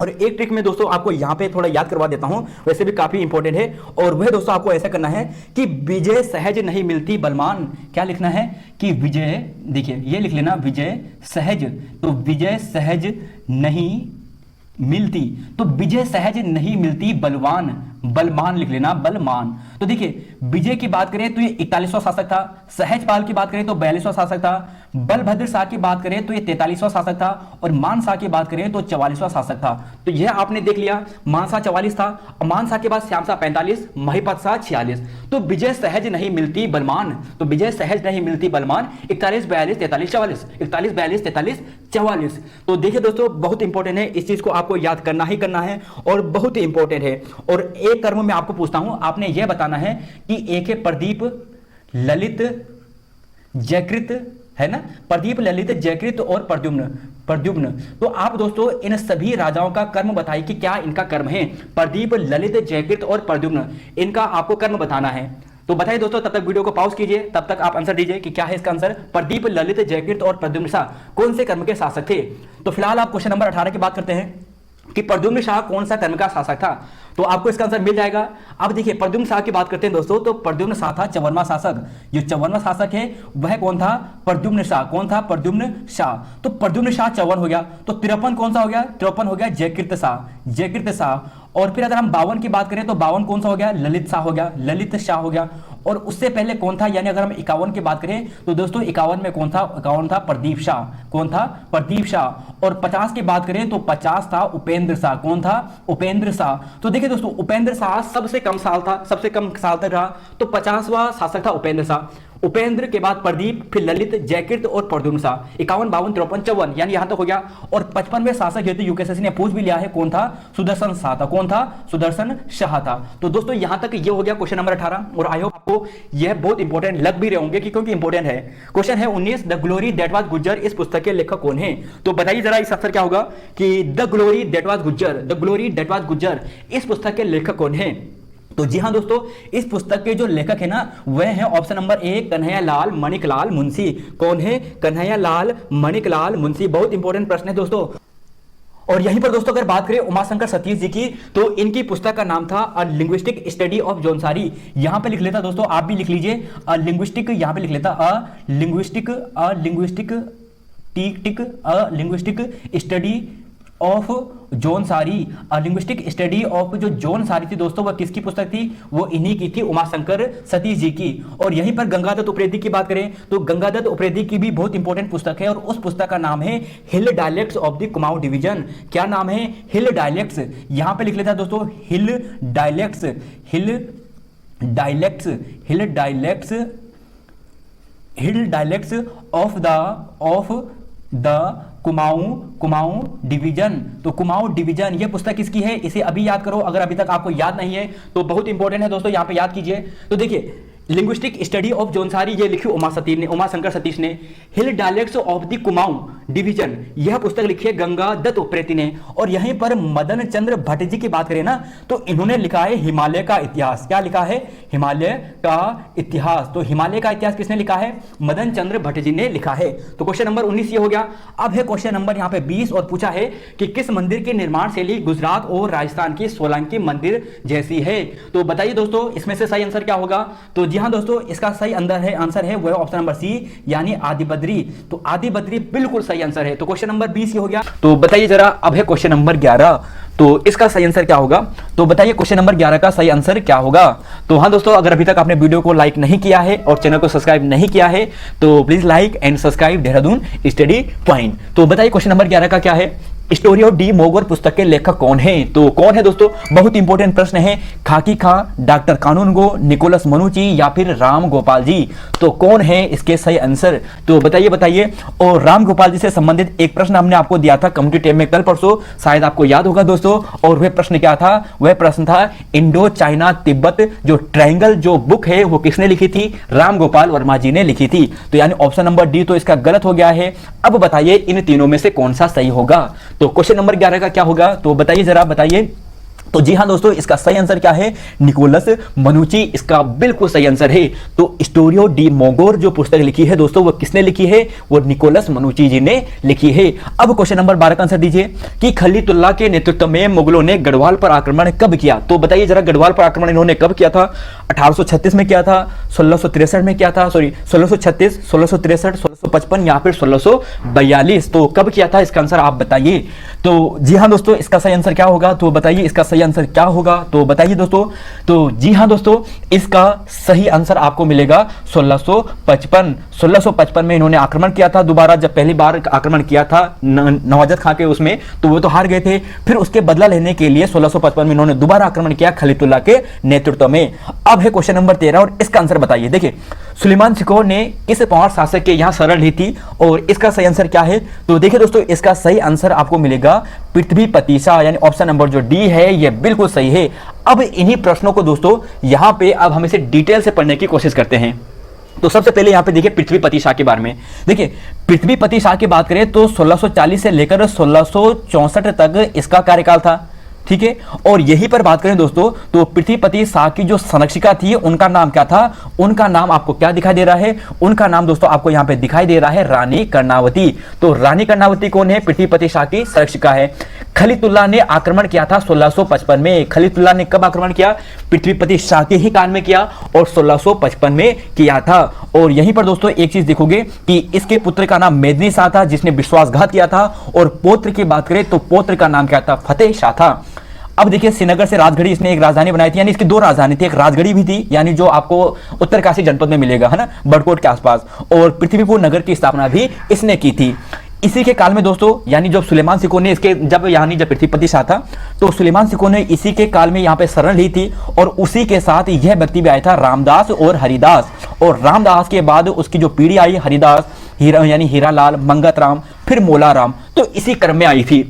और एक ट्रिक में दोस्तों आपको यहां पे थोड़ा याद करवा देता हूं, वैसे भी काफी इंपॉर्टेंट है। और वह दोस्तों आपको ऐसा करना है कि विजय सहज नहीं मिलती बलवान, क्या लिखना है कि विजय, देखिए ये लिख लेना विजय सहज, तो विजय सहज नहीं मिलती, तो विजय सहज नहीं मिलती बलवान, बलवान लिख लेना, बलवान। तो देखिए विजय की बात करें तो ये 41वां शासक था, सहजपाल की बात करें तो 42वां शासक था, बलभद्र शाह की बात करें तो ये 43वां शासक था, और मान शाह की बात करें तो 44वां शासक था। तो यह आपने देख लिया, मान शाह 44 था, और मान शाह के बाद श्याम शाह 45, महिपत शाह 46। तो विजय सहज नहीं मिलती बलवान, तो विजय सहज नहीं मिलती बलवान 41 42 43 44, 41 42 43 44। तो देखिए दोस्तों बहुत इंपॉर्टेंट है, इस चीज को आपको याद करना ही करना है और बहुत ही इंपॉर्टेंट है। और एक कर्म में आपको पूछता हूं, आपने यह बताना है कि एक है प्रदीप ललित जयकृत, है ना, प्रदीप ललित जयकृत और प्रद्युम्न, प्रद्युम्न। तो आप दोस्तों इन सभी राजाओं का कर्म बताइए कि क्या इनका कर्म है, प्रदीप ललित जयकृत और प्रद्युम्न, इनका आपको कर्म बताना है। तो बताइए दोस्तों, तब तक वीडियो को पॉज कीजिए, तब तक आप आंसर दीजिए कि क्या है इसका आंसर। प्रदीप ललित जयकृत और प्रद्युम्न शाह कौन से कर्म के शासक थे। तो फिलहाल आप क्वेश्चन नंबर 18 की बात करते हैं कि प्रद्युम्न शाह कौन सा कर्म का शासक था, तो आपको इसका आंसर मिल जाएगा। अब देखिए प्रद्युम्न शाह की बात करते हैं दोस्तों, तो प्रद्युम्न शाह था 54वां शासक। जो 54वां शासक है वह कौन था, प्रद्युम्न शाह। कौन था, प्रद्युम्न शाह। तो प्रद्युम्न शाह 54 हो गया, तो 53 कौन सा हो गया, 53 हो गया जयकृत शाह, जयकृत शाह। और फिर अगर हम 52 की बात करें तो 52 कौन सा हो गया, ललित शाह हो गया, ललित शाह हो गया। और उससे पहले कौन था, यानी अगर हम 51 की बात करें तो दोस्तों 51 में कौन था, 51 था प्रदीप शाह। कौन था, प्रदीप शाह। और 50 की बात करें तो 50 था उपेंद्र शाह। कौन था, उपेंद्र शाह। तो देखिए दोस्तों उपेंद्र शाह सबसे कम साल था, सबसे कम साल तक रहा, तो 50वां शासक था उपेंद्र शाह। उपेंद्र के बाद प्रदीप, फिर ललित जयकृत और प्रद्युम्न शाह। 51 52 53 54 यानी यहां तक हो गया। और 55वें शासक हेतु यूकेएससी ने पूछ भी लिया है, कौन था, सुदर्शन शाह था। कौन था, सुदर्शन शाह था। तो दोस्तों यहां तक ये हो गया क्वेश्चन नंबर 18। और आई होप आपको यह बहुत इंपॉर्टेंट लग भी रहे होंगे क्योंकि इंपॉर्टेंट है। क्वेश्चन है 19, the glory that was Gujjar, इस पुस्तक के लेखक कौन है। तो बताइए जरा इस आंसर क्या होगा कि the glory that was Gujjar, the glory that was Gujjar, इस पुस्तक के लेखक कौन है। तो जी हां दोस्तों, इस पुस्तक के जो लेखक है ना वह है ऑप्शन नंबर 1 कन्हैयालाल माणिकलाल मुंशी। कौन है, कन्हैयालाल माणिकलाल मुंशी। बहुत इंपॉर्टेंट प्रश्न है दोस्तों। और यहीं पर दोस्तों अगर बात करें उमाशंकर सतीश जी की, तो इनकी पुस्तक का नाम था अ लिंग्विस्टिक स्टडी ऑफ जौनसारी। यहां पे लिख लेता दोस्तों, आप भी लिख लीजिए अ लिंग्विस्टिक, यहां पे लिख लेता a linguistic study of Jaunsari. Linguistic study of जो जौनसारी थी दोस्तों, वह किसकी पुस्तक थी, वो इन्हीं की थी, उमाशंकर सतीश जी की। और यहीं पर गंगादत्त उप्रेती की बात करें तो गंगादत्त उप्रेती की भी बहुत इंपॉर्टेंट पुस्तक है, और उस पुस्तक का नाम है hill dialects of the Kumaon division. क्या नाम है, हिल डायलेक्ट्स। यहां पे लिख लेता दोस्तों hill dialects, hill dialects, hill dialects, hill dialects of the Kumaon division. तो कुमाऊं डिवीजन ये पुस्तक किसकी है, इसे अभी याद करो, अगर अभी तक आपको याद नहीं है तो बहुत इंपॉर्टेंट है दोस्तों, यहां पे याद कीजिए। तो देखिए लिंग्विस्टिक स्टडी ऑफ जौनसारी ये लिखी उमाशंकर सतीश ने। Hill dialects of the Kumaon division यह पुस्तक लिखी है गंगादत्त उप्रेती ने। और यहीं पर मदन चंद्र भट्ट जी की बात करें ना तो इन्होंने लिखा है हिमालय का इतिहास। क्या लिखा है, हिमालय का इतिहास। तो हिमालय का इतिहास किसने लिखा है, मदन चंद्र भट्ट जी ने लिखा है। तो क्वेश्चन नंबर 19 ये हो गया। अब है क्वेश्चन नंबर यहाँ पे 20 और पूछा है कि किस मंदिर की निर्माण शैली गुजरात और राजस्थान की सोलंकी मंदिर जैसी है। तो बताइए दोस्तों इसमें से सही आंसर क्या होगा। तो जी हाँ दोस्तों, इसका सही आंसर है वह ऑप्शन नंबर सी यानी आदिबद्री। तो आदिबद्री बिल्कुल सही आंसर है। तो क्वेश्चन नंबर 20 ये हो गया। तो बताइए जरा, अब है क्वेश्चन नंबर 11, तो इसका सही आंसर क्या होगा। तो बताइए क्वेश्चन नंबर 11 का सही आंसर क्या होगा। तो हाँ दोस्तों, अगर अभी तक आपने वीडियो को लाइक नहीं किया है और चैनल को सब्सक्राइब नहीं किया है तो please like and subscribe Dehradun study point. तो बताइए क्वेश्चन नंबर 11 का क्या है, स्टोरी ऑफ डी मोगर पुस्तक के लेखक कौन है। तो कौन है दोस्तों, बहुत इंपॉर्टेंट प्रश्न है। खाकी खां, डॉक्टर कानूनगो, निकोलस मनुची या फिर राम गोपाल जी। तो कौन है इसके सही आंसर, तो बताइए। और राम गोपाल जी से संबंधित एक प्रश्न हमने आपको दिया था कम्युनिटी टेब में कल परसों, शायद आपको याद होगा दोस्तों। और वह प्रश्न क्या था, वह प्रश्न था इंडो चाइना तिब्बत जो ट्रायंगल जो बुक है वो किसने लिखी थी, राम गोपाल वर्मा जी ने लिखी थी। तो यानी ऑप्शन नंबर डी तो इसका गलत हो गया है। अब बताइए इन तीनों में से कौन सा सही होगा। तो क्वेश्चन नंबर 11 का क्या होगा, तो बताइए जरा बताइए। तो जी हाँ दोस्तों, इसका सही आंसर क्या है? निकोलस मनुची इसका बिल्कुल सही आंसर है। तो स्टोरियो डी मोगोर जो पुस्तक लिखी है दोस्तों, वो किसने लिखी है? वो निकोलस मनुची जी ने लिखी है। अब क्वेश्चन नंबर 12 का आंसर दीजिए कि खलीतुल्लाह के नेतृत्व में मुगलों ने गढ़वाल पर आक्रमण कब किया? तो बताइए जरा, गढ़वाल पर आक्रमण इन्होंने कब किया था? 1836 में किया था, 1663 में किया था, सॉरी 1636, 1663, 1655 या फिर 1642? तो कब किया था? इसका आंसर आप बताइए। तो जी हाँ दोस्तों, इसका सही आंसर क्या होगा? तो बताइए इसका सही आंसर क्या होगा? तो बताइए दोस्तों। तो जी हाँ दोस्तों, इसका सही आंसर आपको मिलेगा 1655। 1655 में इन्होंने आक्रमण किया था दोबारा। जब पहली बार आक्रमण किया था नवाजत खां के उसमें, तो वो तो हार गए थे। फिर उसके बदला लेने के लिए 1655 में इन्होंने दोबारा आक्रमण किया खलीतुल्लाह के नेतृत्व में। अब है क्वेश्चन नंबर 13 और इसका आंसर बताइए। देखिए, सुलेमान सिकोह ने किस पांच शासक के यहां शरण ली थी और इसका सही आंसर क्या है? तो देखिए दोस्तों, इसका सही आंसर आपको मिलेगा पृथ्वीपति शाह, यानी ऑप्शन नंबर जो डी है ये बिल्कुल सही है। अब इन्हीं प्रश्नों को दोस्तों यहां पे अब हम इसे डिटेल से पढ़ने की कोशिश करते हैं। तो सबसे पहले यहां पे देखिए पृथ्वीपति शाह के बारे में। देखिए, पृथ्वीपति शाह की बात करें तो 1640 से लेकर 1664 तक इसका कार्यकाल था, ठीक है। और यहीं पर बात करें दोस्तों, तो पृथ्वीपति शाह की जो संरक्षिका थी उनका नाम क्या था? उनका नाम आपको क्या दिखाई दे रहा है? उनका नाम दोस्तों आपको यहां पे दिखाई दे रहा है रानी कर्णावती। तो रानी कर्णावती कौन है? पृथ्वीपति शाह की संरक्षिका है। खलीतुल्लाह ने आक्रमण किया था 1655 में। खलीतुल्लाह ने कब आक्रमण किया? पृथ्वीपति शाह के ही काल में किया और 1655 में किया था। और यहीं पर दोस्तों एक चीज देखोगे कि इसके पुत्र का नाम मेदिनी शाह था जिसने विश्वासघात किया था, और पौत्र की बात करें तो पौत्र का नाम क्या था? फतेह शाह था। अब देखिए, श्रीनगर से राजगढ़ी इसने एक राजधानी बनाई थी, यानी इसकी दो राजधानी थी। एक राजगढ़ी भी थी, यानी जो आपको उत्तरकाशी जनपद में मिलेगा, है ना, बड़कोट के आसपास, और पृथ्वीपुर नगर की स्थापना भी इसने की थी। इसी के काल में दोस्तों, यानी जब सुलेमान सिकोह ने इसके जब पृथ्वीपति शाह था, तो सुलेमान सिकोह ने इसी के काल में यहाँ पे शरण ली थी। और उसी के साथ यह व्यक्ति भी आया था, रामदास और हरिदास। और रामदास के बाद उसकी जो पीढ़ी आई, हरिदास, यानी हीरालाल, मंगतराम, फिर मोलाराम, तो इसी क्रम में आई थी।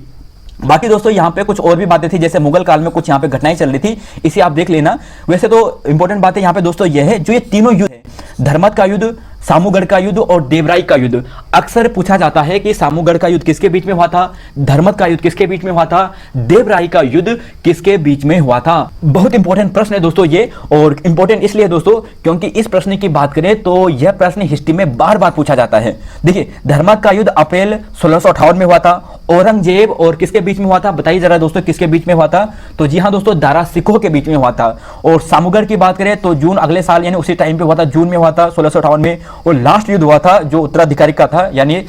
बाकी दोस्तों यहाँ पे कुछ और भी बातें थी, जैसे मुगल काल में कुछ यहाँ पे घटनाएं चल रही थी, इसे आप देख लेना। वैसे तो इंपॉर्टेंट बात है यहाँ पे दोस्तों यह है, जो ये तीनों युद्ध है, धर्मत का युद्ध, सामूगढ़ का युद्ध और देवराई का युद्ध, अक्सर पूछा जाता है कि सामूगढ़ का युद्ध किसके बीच में हुआ था, धर्मत का युद्ध किसके बीच में हुआ था, देवराई का युद्ध किसके बीच में हुआ था। बहुत इंपॉर्टेंट प्रश्न है दोस्तों ये, और इंपॉर्टेंट इसलिए दोस्तों क्योंकि इस प्रश्न की बात करें तो यह प्रश्न हिस्ट्री में बार बार पूछा जाता है। देखिए, धर्मत का युद्ध अप्रैल 1658 में हुआ था। औरंगजेब और किसके बीच में हुआ था? बताइए जरा दोस्तों, किसके बीच में हुआ था? तो जी हाँ दोस्तों, दारा सिकोह के बीच में हुआ था। और सामूगढ़ की बात करें तो जून अगले साल, यानी उसी टाइम पे हुआ था, जून में हुआ था 1658 में। और लास्ट युद्ध हुआ था जो उत्तराधिकारी का था, यानी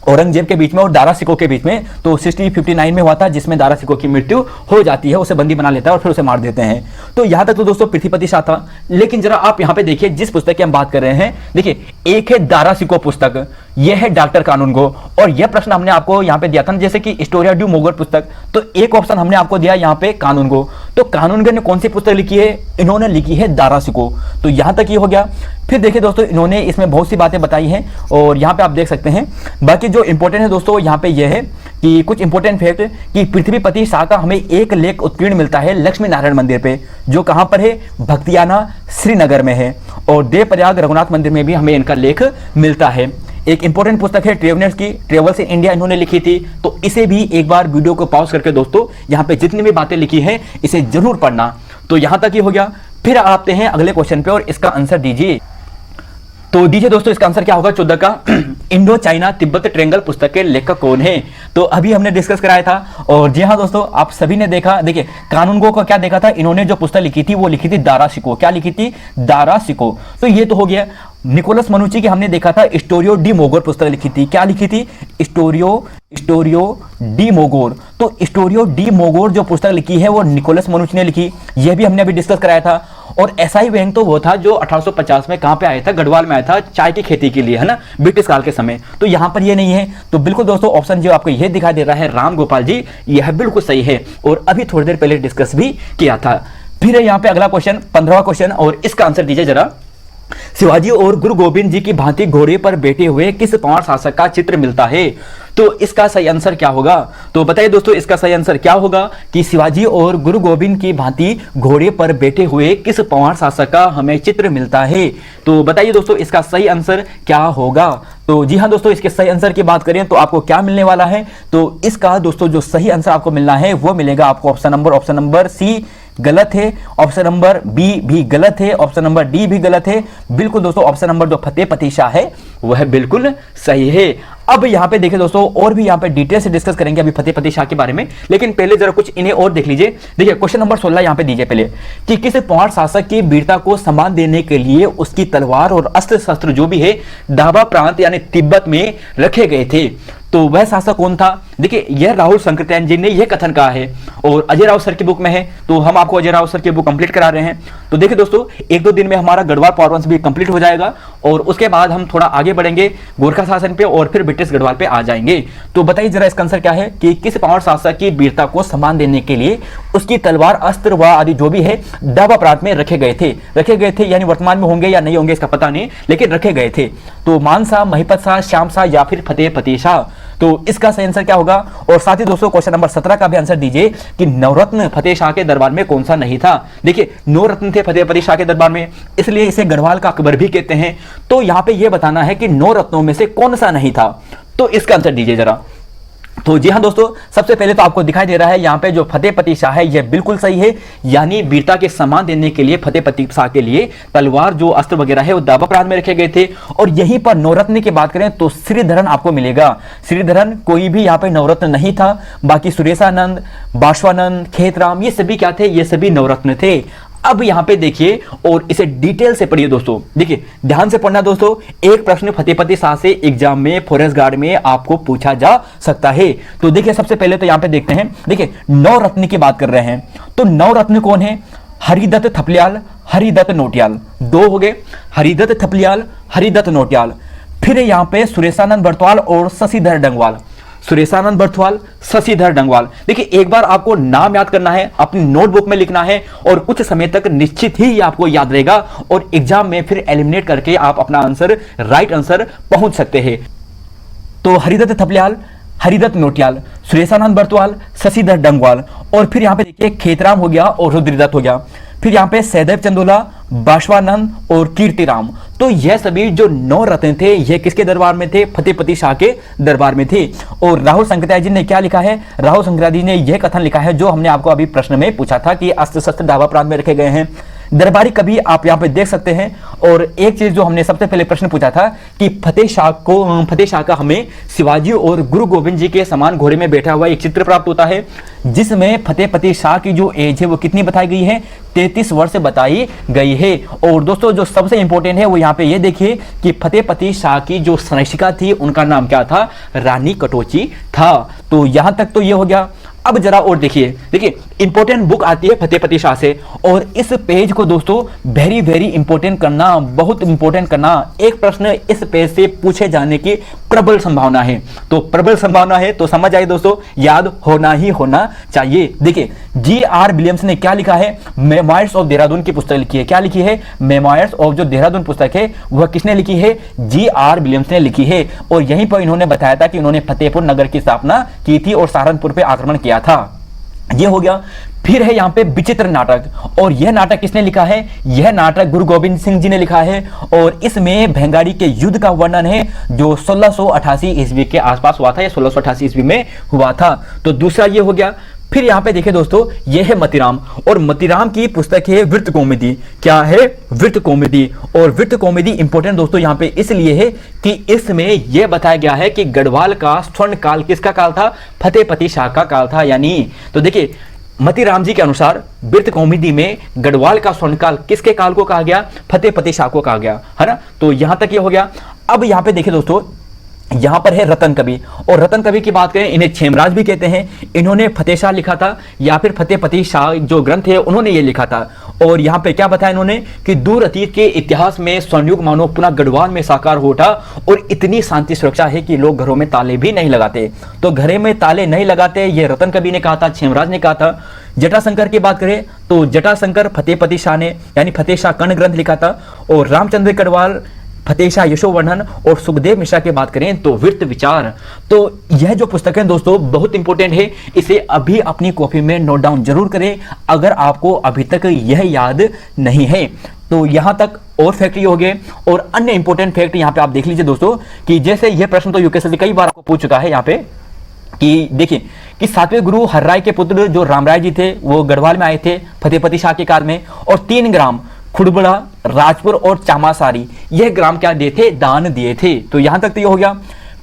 औरंगजेब के बीच में और दारा सिकोह के बीच में, तो 1659 में हुआ था, जिसमें दारा सिकोह की मृत्यु हो जाती है, उसे बंदी बना लेता है और फिर उसे मार देते हैं। तो यहां तक तो दोस्तों पृथ्वीपति शाह था। लेकिन जरा आप यहां पे देखिए, जिस पुस्तक की हम बात कर रहे हैं, देखिए एक है दारा सिकोह पुस्तक, यह है डॉक्टर कानूनगो, और यह प्रश्न हमने आपको यहां पे दिया था, जैसे कि स्टोरिया ड्यू मोगोर पुस्तक, तो एक ऑप्शन हमने आपको दिया यहां पे कानूनगो। तो कानूनगो ने कौन सी पुस्तक लिखी है? इन्होंने लिखी है दारा सिकोह। तो यहां तक ये हो गया। फिर देखिए दोस्तों, इन्होंने इसमें बहुत सी बातें बताई हैं और यहाँ पे आप देख सकते हैं। बाकी जो इंपॉर्टेंट है दोस्तों यहाँ पे यह है कि कुछ इंपॉर्टेंट फैक्ट कि पृथ्वीपति शाह का हमें एक लेख उत्कीर्ण मिलता है लक्ष्मी नारायण मंदिर पे, जो कहाँ पर है? भक्तियाना श्रीनगर में है। और देवप्रयाग रघुनाथ मंदिर में भी हमें इनका लेख मिलता है। एक इंपॉर्टेंट पुस्तक है ट्रेवलर्स की, ट्रेवल्स इन इंडिया, इन्होंने लिखी थी। तो इसे भी एक बार वीडियो को पॉज करके दोस्तों यहाँ पे जितनी भी बातें लिखी है इसे जरूर पढ़ना। तो यहाँ तक ही हो गया। फिर आते हैं अगले क्वेश्चन पे और इसका आंसर दीजिए। तो दीजिए दोस्तों, इसका आंसर क्या होगा 14 का? इंडो चाइना तिब्बत ट्रेंगल पुस्तक के लेखक कौन है? तो अभी हमने डिस्कस कराया था। और जी हाँ दोस्तों, आप सभी ने देखा, देखिए कानूनगो को क्या देखा था, इन्होंने जो पुस्तक लिखी थी वो लिखी थी दारा सिकोह। क्या लिखी थी? दारा सिकोह। तो ये तो हो गया। निकोलस मनुची की हमने देखा था स्टोरियो डी मोगोर पुस्तक लिखी थी। क्या लिखी थी? Storia do Mogor. तो स्टोरियो डी मोगोर जो पुस्तक लिखी है वो निकोलस मनुची ने लिखी, यह भी हमने अभी डिस्कस कराया था। और एसआई वैंग तो वो था जो 1850 में कहां पे आया था? गढ़वाल में आया था, चाय की खेती के लिए, है ना, ब्रिटिश काल के समय। तो यहां पर ये नहीं है। तो बिल्कुल दोस्तों ऑप्शन जो आपको यह दिखाई दे रहा है राम गोपाल जी, यह बिल्कुल सही है और अभी थोड़ी देर पहले डिस्कस भी किया था। फिर यहाँ पे अगला क्वेश्चन, 15वां क्वेश्चन, और इसका आंसर दीजिए जरा। शिवाजी और गुरु गोविंद जी की भांति घोड़े पर बैठे हुए किस पांच शासक का चित्र मिलता है? तो इसका सही आंसर क्या होगा? तो बताइए दोस्तों, इसका सही आंसर क्या होगा कि शिवाजी और गुरु गोविंद की भांति घोड़े पर बैठे हुए किस पवार शासक का हमें चित्र मिलता है? तो बताइए दोस्तों, इसका सही आंसर क्या होगा? तो जी हाँ दोस्तों, इसके सही आंसर की बात करें तो आपको क्या मिलने वाला है? तो इसका दोस्तों जो सही आंसर आपको मिलना है वो मिलेगा आपको ऑप्शन नंबर सी गलत है, ऑप्शन नंबर बी भी गलत है, ऑप्शन नंबर डी भी गलत है। बिल्कुल दोस्तों, ऑप्शन नंबर जो फतेह पति शाह है वह बिल्कुल सही है। अब यहाँ पे देखिए दोस्तों, और भी यहाँ पे डिटेल से डिस्कस करेंगे अभी फतेह पति शाह के बारे में, लेकिन पहले जरा कुछ इन्हें और देख लीजिए। देखिए क्वेश्चन नंबर 16 यहाँ पे दीजिए पहले कि किस पवार शासक की वीरता को सम्मान देने के लिए उसकी तलवार और अस्त्र शस्त्र जो भी है दाबा प्रांत यानी तिब्बत में रखे गए थे? तो वह शासक कौन था? देखिए यह राहुल संकृत्यायन जी ने यह कथन कहा है और अजय राव सर की बुक में है, तो हम आपको अजय राव सर की बुक कंप्लीट करा रहे हैं। तो देखिए दोस्तों, एक दो दिन में हमारा गढ़वाल पावरवंश भी कंप्लीट हो जाएगा और उसके बाद हम थोड़ा आगे बढ़ेंगे गोरखा शासन पे और फिर ब्रिटिश गढ़वाल पे आ जाएंगे। तो बताइए जरा इसका आंसर क्या है कि किस पावर शासक की वीरता को सम्मान देने के लिए उसकी तलवार, अस्त्र व आदि जो भी है दाबा प्रांत में रखे गए थे यानी वर्तमान में होंगे या नहीं होंगे इसका पता नहीं, लेकिन रखे गए थे। तो मान शाह, महिपत शाह, श्याम शाह या फिर फतेह पति शाह? तो इसका सही आंसर क्या होगा? और साथ ही दोस्तों क्वेश्चन नंबर 17 का भी आंसर दीजिए कि नवरत्न फतेह शाह के दरबार में कौन सा नहीं था? देखिए 9 रत्न थे फतेह पति शाह के दरबार में, इसलिए इसे गढ़वाल का अकबर भी कहते हैं। तो यहां पे यह बताना है कि 9 रत्नों में से कौन सा नहीं था, तो इसका आंसर दीजिए जरा। तो जी हाँ दोस्तों, सबसे पहले तो आपको दिखाई दे रहा है यहाँ पे जो फतेह पति शाह है यह बिल्कुल सही है, यानी वीरता के सम्मान देने के लिए फतेह पति शाह के लिए तलवार जो अस्त्र वगैरह है वो दाबा प्रांत में रखे गए थे। और यहीं पर नवरत्न की बात करें तो श्रीधरन आपको मिलेगा। श्रीधरन कोई भी यहाँ पे नवरत्न नहीं था, बाकी सुरेशानंद, बाष्पानंद, खेतराम ये सभी क्या थे? ये सभी नवरत्न थे। अब यहां पे देखिए और इसे डिटेल से पढ़िए दोस्तों। देखिए ध्यान से पढ़ना दोस्तों, एक प्रश्न फतेह पति शाह से एग्जाम में फॉरेस्ट गार्ड में आपको पूछा जा सकता है। तो देखिए सबसे पहले तो यहां पे देखते हैं, देखिए 9 रत्न की बात कर रहे हैं, तो 9 रत्न कौन है? हरिदत्त थपलियाल, हरिदत्त नोटियाल, 2 हो गए, हरिदत्त थपलियाल, हरिदत्त नोटियाल। फिर यहां पे सुरेशानंद बरतवाल और शशिधर डंगवाल, सुरेशानंद बरथवाल, शशिधर डंगवाल। देखिए एक बार आपको नाम याद करना है, अपनी नोटबुक में लिखना है और कुछ समय तक निश्चित ही आपको याद रहेगा और एग्जाम में फिर एलिमिनेट करके आप अपना आंसर, राइट आंसर पहुंच सकते हैं। तो हरिदत्त थपलियाल, हरिदत्त नोटियाल, सुरेशानंद बरतवाल, शशिधर डंगवाल, और फिर यहां पे देखिए खेतराम हो गया और रुद्रदत्त हो गया। फिर यहां पे सहदेव चंदोला, बाष्पानंद और कीर्तिराम। तो यह सभी जो 9 रत्न थे ये किसके दरबार में थे? फतेह पति शाह के दरबार में थे। और राहुल संकृत्यायन जी ने क्या लिखा है? राहुल संकृत्यायन जी ने यह कथन लिखा है जो हमने आपको अभी प्रश्न में पूछा था कि अस्त्र शस्त्र दाबा प्रांत में रखे गए हैं। दरबारी कवि आप यहाँ पे देख सकते हैं। और एक चीज जो हमने सबसे पहले प्रश्न पूछा था कि फतेह शाह का हमें शिवाजी और गुरु गोविंद जी के समान घोड़े में बैठा हुआ एक चित्र प्राप्त होता है, जिसमें फतेह पति शाह की जो एज है वो कितनी बताई गई है? 33 वर्ष बताई गई है। और दोस्तों जो सबसे इंपॉर्टेंट है वो यहाँ पे ये देखिए कि फतेह पति शाह की जो संरक्षिका थी उनका नाम क्या था? रानी कटोची था। तो यहां तक तो ये हो गया। अब जरा और देखिए, देखिए इंपॉर्टेंट बुक आती है फतेह पति शाह से, और इस पेज को दोस्तों वेरी वेरी इंपॉर्टेंट करना, बहुत इंपॉर्टेंट करना। एक प्रश्न इस पेज से पूछे जाने की प्रबल संभावना है, तो प्रबल संभावना है तो समझ आइए दोस्तों, याद होना ही होना चाहिए। देखिए G.R. विलियम्स ने क्या लिखा है? मेमोयर्स ऑफ देहरादून की पुस्तक लिखी है। क्या लिखी है? मेमोयर्स ऑफ जो देहरादून पुस्तक है वह किसने लिखी है? G.R. विलियम्स ने लिखी है। और यहीं पर इन्होंने बताया था कि उन्होंने फतेहपुर नगर की स्थापना की थी और सहारनपुर पे आक्रमण किया था। ये हो गया। फिर है यहाँ पे विचित्र नाटक, और यह नाटक किसने लिखा है? यह नाटक गुरु गोविंद सिंह जी ने लिखा है, और इसमें भंगाड़ी के युद्ध का वर्णन है जो 1688 ईस्वी के आसपास हुआ था, या 1688 ईस्वी में हुआ था। तो दूसरा ये हो गया। फिर यहाँ पे देखिए दोस्तों, यह है मतीराम, और मतीराम की पुस्तक है वृत्त कौमुदी। क्या है? वृत्त कौमुदी। और वृत्त कौमुदी इंपॉर्टेंट दोस्तों यहाँ पे इसलिए है कि इसमें यह बताया गया है कि गढ़वाल का स्वर्ण काल किसका काल था? फतेह पति शाह का काल था। यानी तो देखिए मतीराम जी के अनुसार वृत्त कौमुदी में गढ़वाल का स्वर्णकाल किसके काल को कहा गया? फतेह पति शाह को कहा गया, है ना। तो यहां तक ये हो गया। अब यहां पे देखिए दोस्तों, यहां पर है रतन कवि, और रतन कवि की बात करें, इन्हें क्षेमराज भी कहते हैं। इन्होंने फतेह शाह लिखा था, या फिर फतेह पति शाह जो ग्रंथ है उन्होंने ये लिखा था। और यहाँ पे क्या बताया इन्होंने कि दूर अतीत के इतिहास में स्वर्णयुग मानो पुनः गढ़वाल में साकार हो उठा, और इतनी शांति सुरक्षा है कि लोग घरों में ताले भी नहीं लगाते। तो घरे में ताले नहीं लगाते, ये रतन कवि ने कहा था, क्षेमराज ने कहा था। जटाशंकर की बात करें तो जटाशंकर फतेह पति शाह ने यानी फतेह शाह कर्ण ग्रंथ लिखा था, और रामचंद्र गढ़वाल फतेह शाह यशोवर्धन और सुखदेव मिश्रा की बात करें तो वृत्त विचार। तो यह जो पुस्तक है दोस्तों बहुत इंपॉर्टेंट है, इसे अभी अपनी कॉपी में नोट डाउन जरूर करें अगर आपको अभी तक यह याद नहीं है। तो यहां तक और फैक्ट हो गए, और अन्य इंपॉर्टेंट फैक्ट यहां पे आप देख लीजिए दोस्तों कि जैसे यह प्रश्न तो यूपीएससी कई बार आपको पूछ चुका है यहां पे कि देखिए कि 7वें गुरु हरराय के पुत्र जो रामराय जी थे वो गढ़वाल में आए थे फतेहपति शाह के काल में, और 3 ग्राम खुड़बड़ा, राजपुर और चामासारी यह ग्राम क्या दिए थे, दान दिए थे। तो यहां तक तो ये हो गया।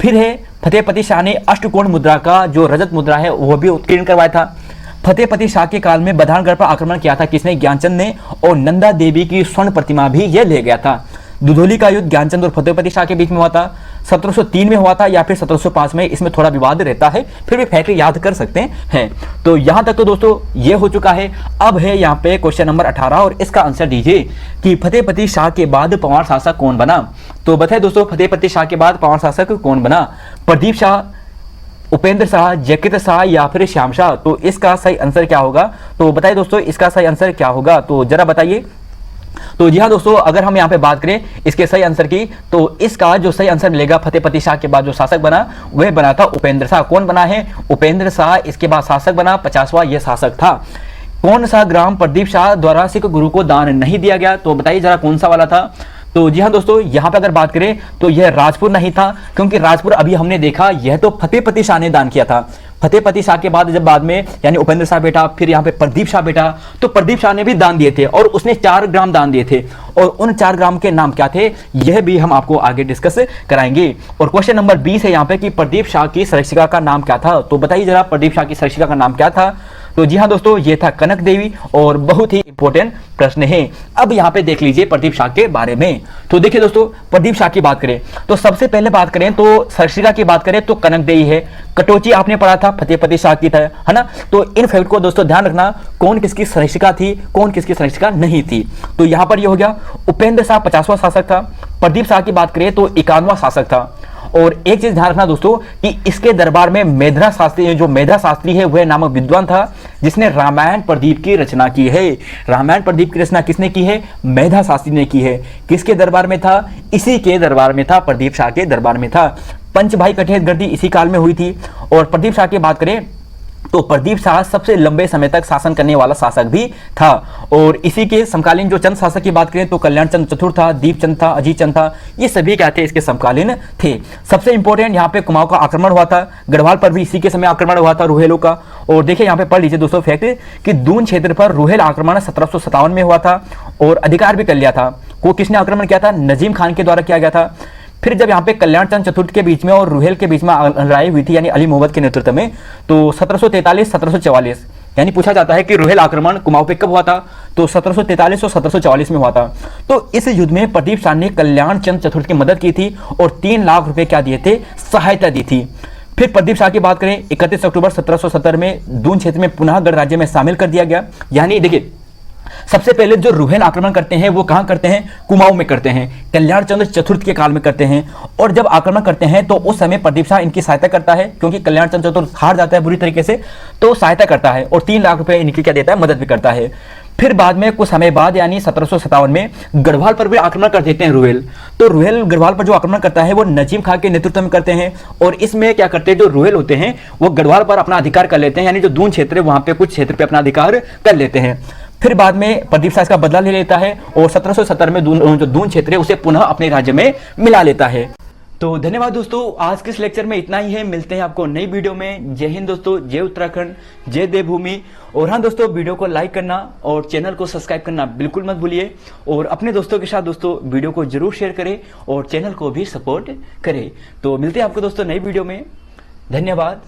फिर है फतेहपति शाह ने अष्टकोण मुद्रा का जो रजत मुद्रा है वह भी उत्कीर्ण करवाया था। फतेहपति शाह के काल में बधानगढ़ पर आक्रमण किया था किसने, ज्ञानचंद ने, और नंदा देवी की स्वर्ण प्रतिमा भी यह ले गया था। दुधौली का युद्ध ज्ञानचंद और फतेहपति शाह के बीच में हुआ था, 1703 में हुआ था या फिर 1705 में, इसमें थोड़ा विवाद रहता है, फिर भी फैक्ट याद कर सकते हैं। तो यहां तक तो दोस्तों ये हो चुका है। अब है यहां पे क्वेश्चन नंबर 18 और इसका आंसर दीजिए कि फतेहपति शाह के बाद पंवार शासक कौन बना। तो बताइए दोस्तों फतेहपति शाह के बाद पंवार शासक कौन बना, प्रदीप शाह, उपेंद्र शाह, जयकृत शाह या फिर श्याम शाह। तो इसका सही आंसर क्या होगा, तो बताइए दोस्तों इसका सही आंसर क्या होगा, तो जरा बताइए। तो जी हाँ दोस्तों अगर हम यहाँ पे बात करें इसके सही आंसर की, तो इसका जो सही आंसर मिलेगा फतेहपति शाह के बाद जो शासक बना वह बना था उपेंद्र शाह। कौन बना है, उपेंद्र शाह इसके बाद शासक बना, 50वां यह शासक था। कौन सा ग्राम प्रदीप शाह द्वारा सिख गुरु को दान नहीं दिया गया, तो बताइए जरा कौन सा वाला था। तो जी हाँ दोस्तों यहाँ पे अगर बात करें तो यह राजपुर नहीं था, क्योंकि राजपुर अभी हमने देखा यह तो फतेहपति शाह ने दान किया था। फतेहपति शाह के बाद जब बाद में यानी उपेंद्र शाह बेटा, फिर यहाँ पे प्रदीप शाह बेटा, तो प्रदीप शाह ने भी दान दिए थे और उसने 4 ग्राम दान दिए थे, और उन 4 ग्राम के नाम क्या थे यह भी हम आपको आगे डिस्कस कराएंगे। और क्वेश्चन नंबर 20 है यहाँ पे कि प्रदीप शाह की संरक्षिका का नाम क्या था। तो बताइए जरा प्रदीप शाह की संरक्षिका का नाम क्या था। तो जी हाँ दोस्तों ये था कनक देवी, और बहुत ही इंपॉर्टेंट प्रश्न है। अब यहाँ पे देख लीजिए प्रदीप शाह के बारे में। तो देखिए दोस्तों प्रदीप शाह की बात करें तो सबसे पहले बात करें तो संरक्षिका की बात करें तो कनक देवी है। कटोची आपने पढ़ा था फतेहपति शाह की था, है ना। तो इन फैक्ट को दोस्तों ध्यान रखना, कौन किसकी संरक्षिका थी, कौन किसकी संरक्षिका नहीं थी। तो यहाँ पर ये हो गया उपेंद्र शाह 50वां शासक था, प्रदीप शाह की बात करें तो 51वां शासक था। और एक चीज ध्यान रखना दोस्तों कि इसके दरबार में मेधा शास्त्री, जो मेधा शास्त्री है वह नामक विद्वान था जिसने रामायण प्रदीप की रचना की है। रामायण प्रदीप की रचना किसने की है, मेधा शास्त्री ने की है। किसके दरबार में था, इसी के दरबार में था, प्रदीप शाह के दरबार में था। पंच भाई कठेत गढ़ी इसी काल में हुई थी। और प्रदीप शाह की बात करें तो प्रदीप शाह सबसे लंबे समय तक शासन करने वाला शासक भी था। और इसी के समकालीन जो चंद शासक की बात करें तो कल्याण चंद चतुर्थ था, दीप चंद था, अजीत चंद था, ये सभी क्या थे, इसके समकालीन थे। सबसे इंपॉर्टेंट यहाँ पे कुमाऊं का आक्रमण हुआ था, गढ़वाल पर भी इसी के समय आक्रमण हुआ था रुहेलों का। और देखिए यहाँ पे पढ़ लीजिए दोस्तों फैक्ट कि दून क्षेत्र पर रुहेल आक्रमण 1757 में हुआ था और अधिकार भी कर लिया था। वो किसने आक्रमण किया था, नजीम खान के द्वारा किया गया था। फिर जब यहाँ पे कल्याण चंद चतुर्थ के बीच में और रुहेल के बीच में लड़ाई हुई थी यानी अली मोहम्मद के नेतृत्व में, तो 1743-1744 यानी पूछा जाता है कि रुहेल आक्रमण कुमाऊं पे कब हुआ था, तो 1743 और 1744 में हुआ था। तो इस युद्ध में प्रदीप शाह ने कल्याण चंद चतुर्थ की मदद की थी और 3 लाख रुपए क्या दिए थे, सहायता दी थी। फिर प्रदीप शाह की बात करें 31 अक्टूबर 1770 में दून क्षेत्र में पुनः गढ़ राज्य में शामिल कर दिया गया। यानी देखिए सबसे पहले जो रुहेल आक्रमण करते हैं वो कहां करते हैं, कुमाऊं में करते हैं, कल्याण चंद्र चतुर्थ के काल में करते हैं। और जब आक्रमण करते हैं तो उस समय प्रदीप शाह इनकी सहायता करता है, क्योंकि कल्याण चंद्र चतुर्थ हार जाता है बुरी तरीके से, तो सहायता करता है और 3 लाख रुपए इनकी क्या देता है, मदद भी करता है। फिर बाद में कुछ समय बाद यानी 1757 में गढ़वाल पर भी आक्रमण कर देते हैं रुहेल। तो रुहेल गढ़वाल पर जो आक्रमण करता है वो नजीम खान के नेतृत्व में करते हैं। और इसमें क्या करते हैं, जो रुहेल होते हैं वो गढ़वाल पर अपना अधिकार कर लेते हैं, यानी जो दून क्षेत्र है वहां पे कुछ क्षेत्र पे अपना अधिकार कर लेते हैं। फिर बाद में प्रदीप शाह इसका बदला ले लेता है और 1770 में जो दून क्षेत्र है उसे पुनः अपने राज्य में मिला लेता है। तो धन्यवाद दोस्तों, आज के इस लेक्चर में इतना ही है। मिलते हैं आपको नई वीडियो में। जय हिंद दोस्तों, जय उत्तराखंड, जय देवभूमि। और हाँ दोस्तों, वीडियो को लाइक करना और चैनल को सब्सक्राइब करना बिल्कुल मत भूलिए। और अपने दोस्तों के साथ दोस्तों वीडियो को जरूर शेयर करें और चैनल को भी सपोर्ट करें। तो मिलते हैं आपको दोस्तों नई वीडियो में। धन्यवाद।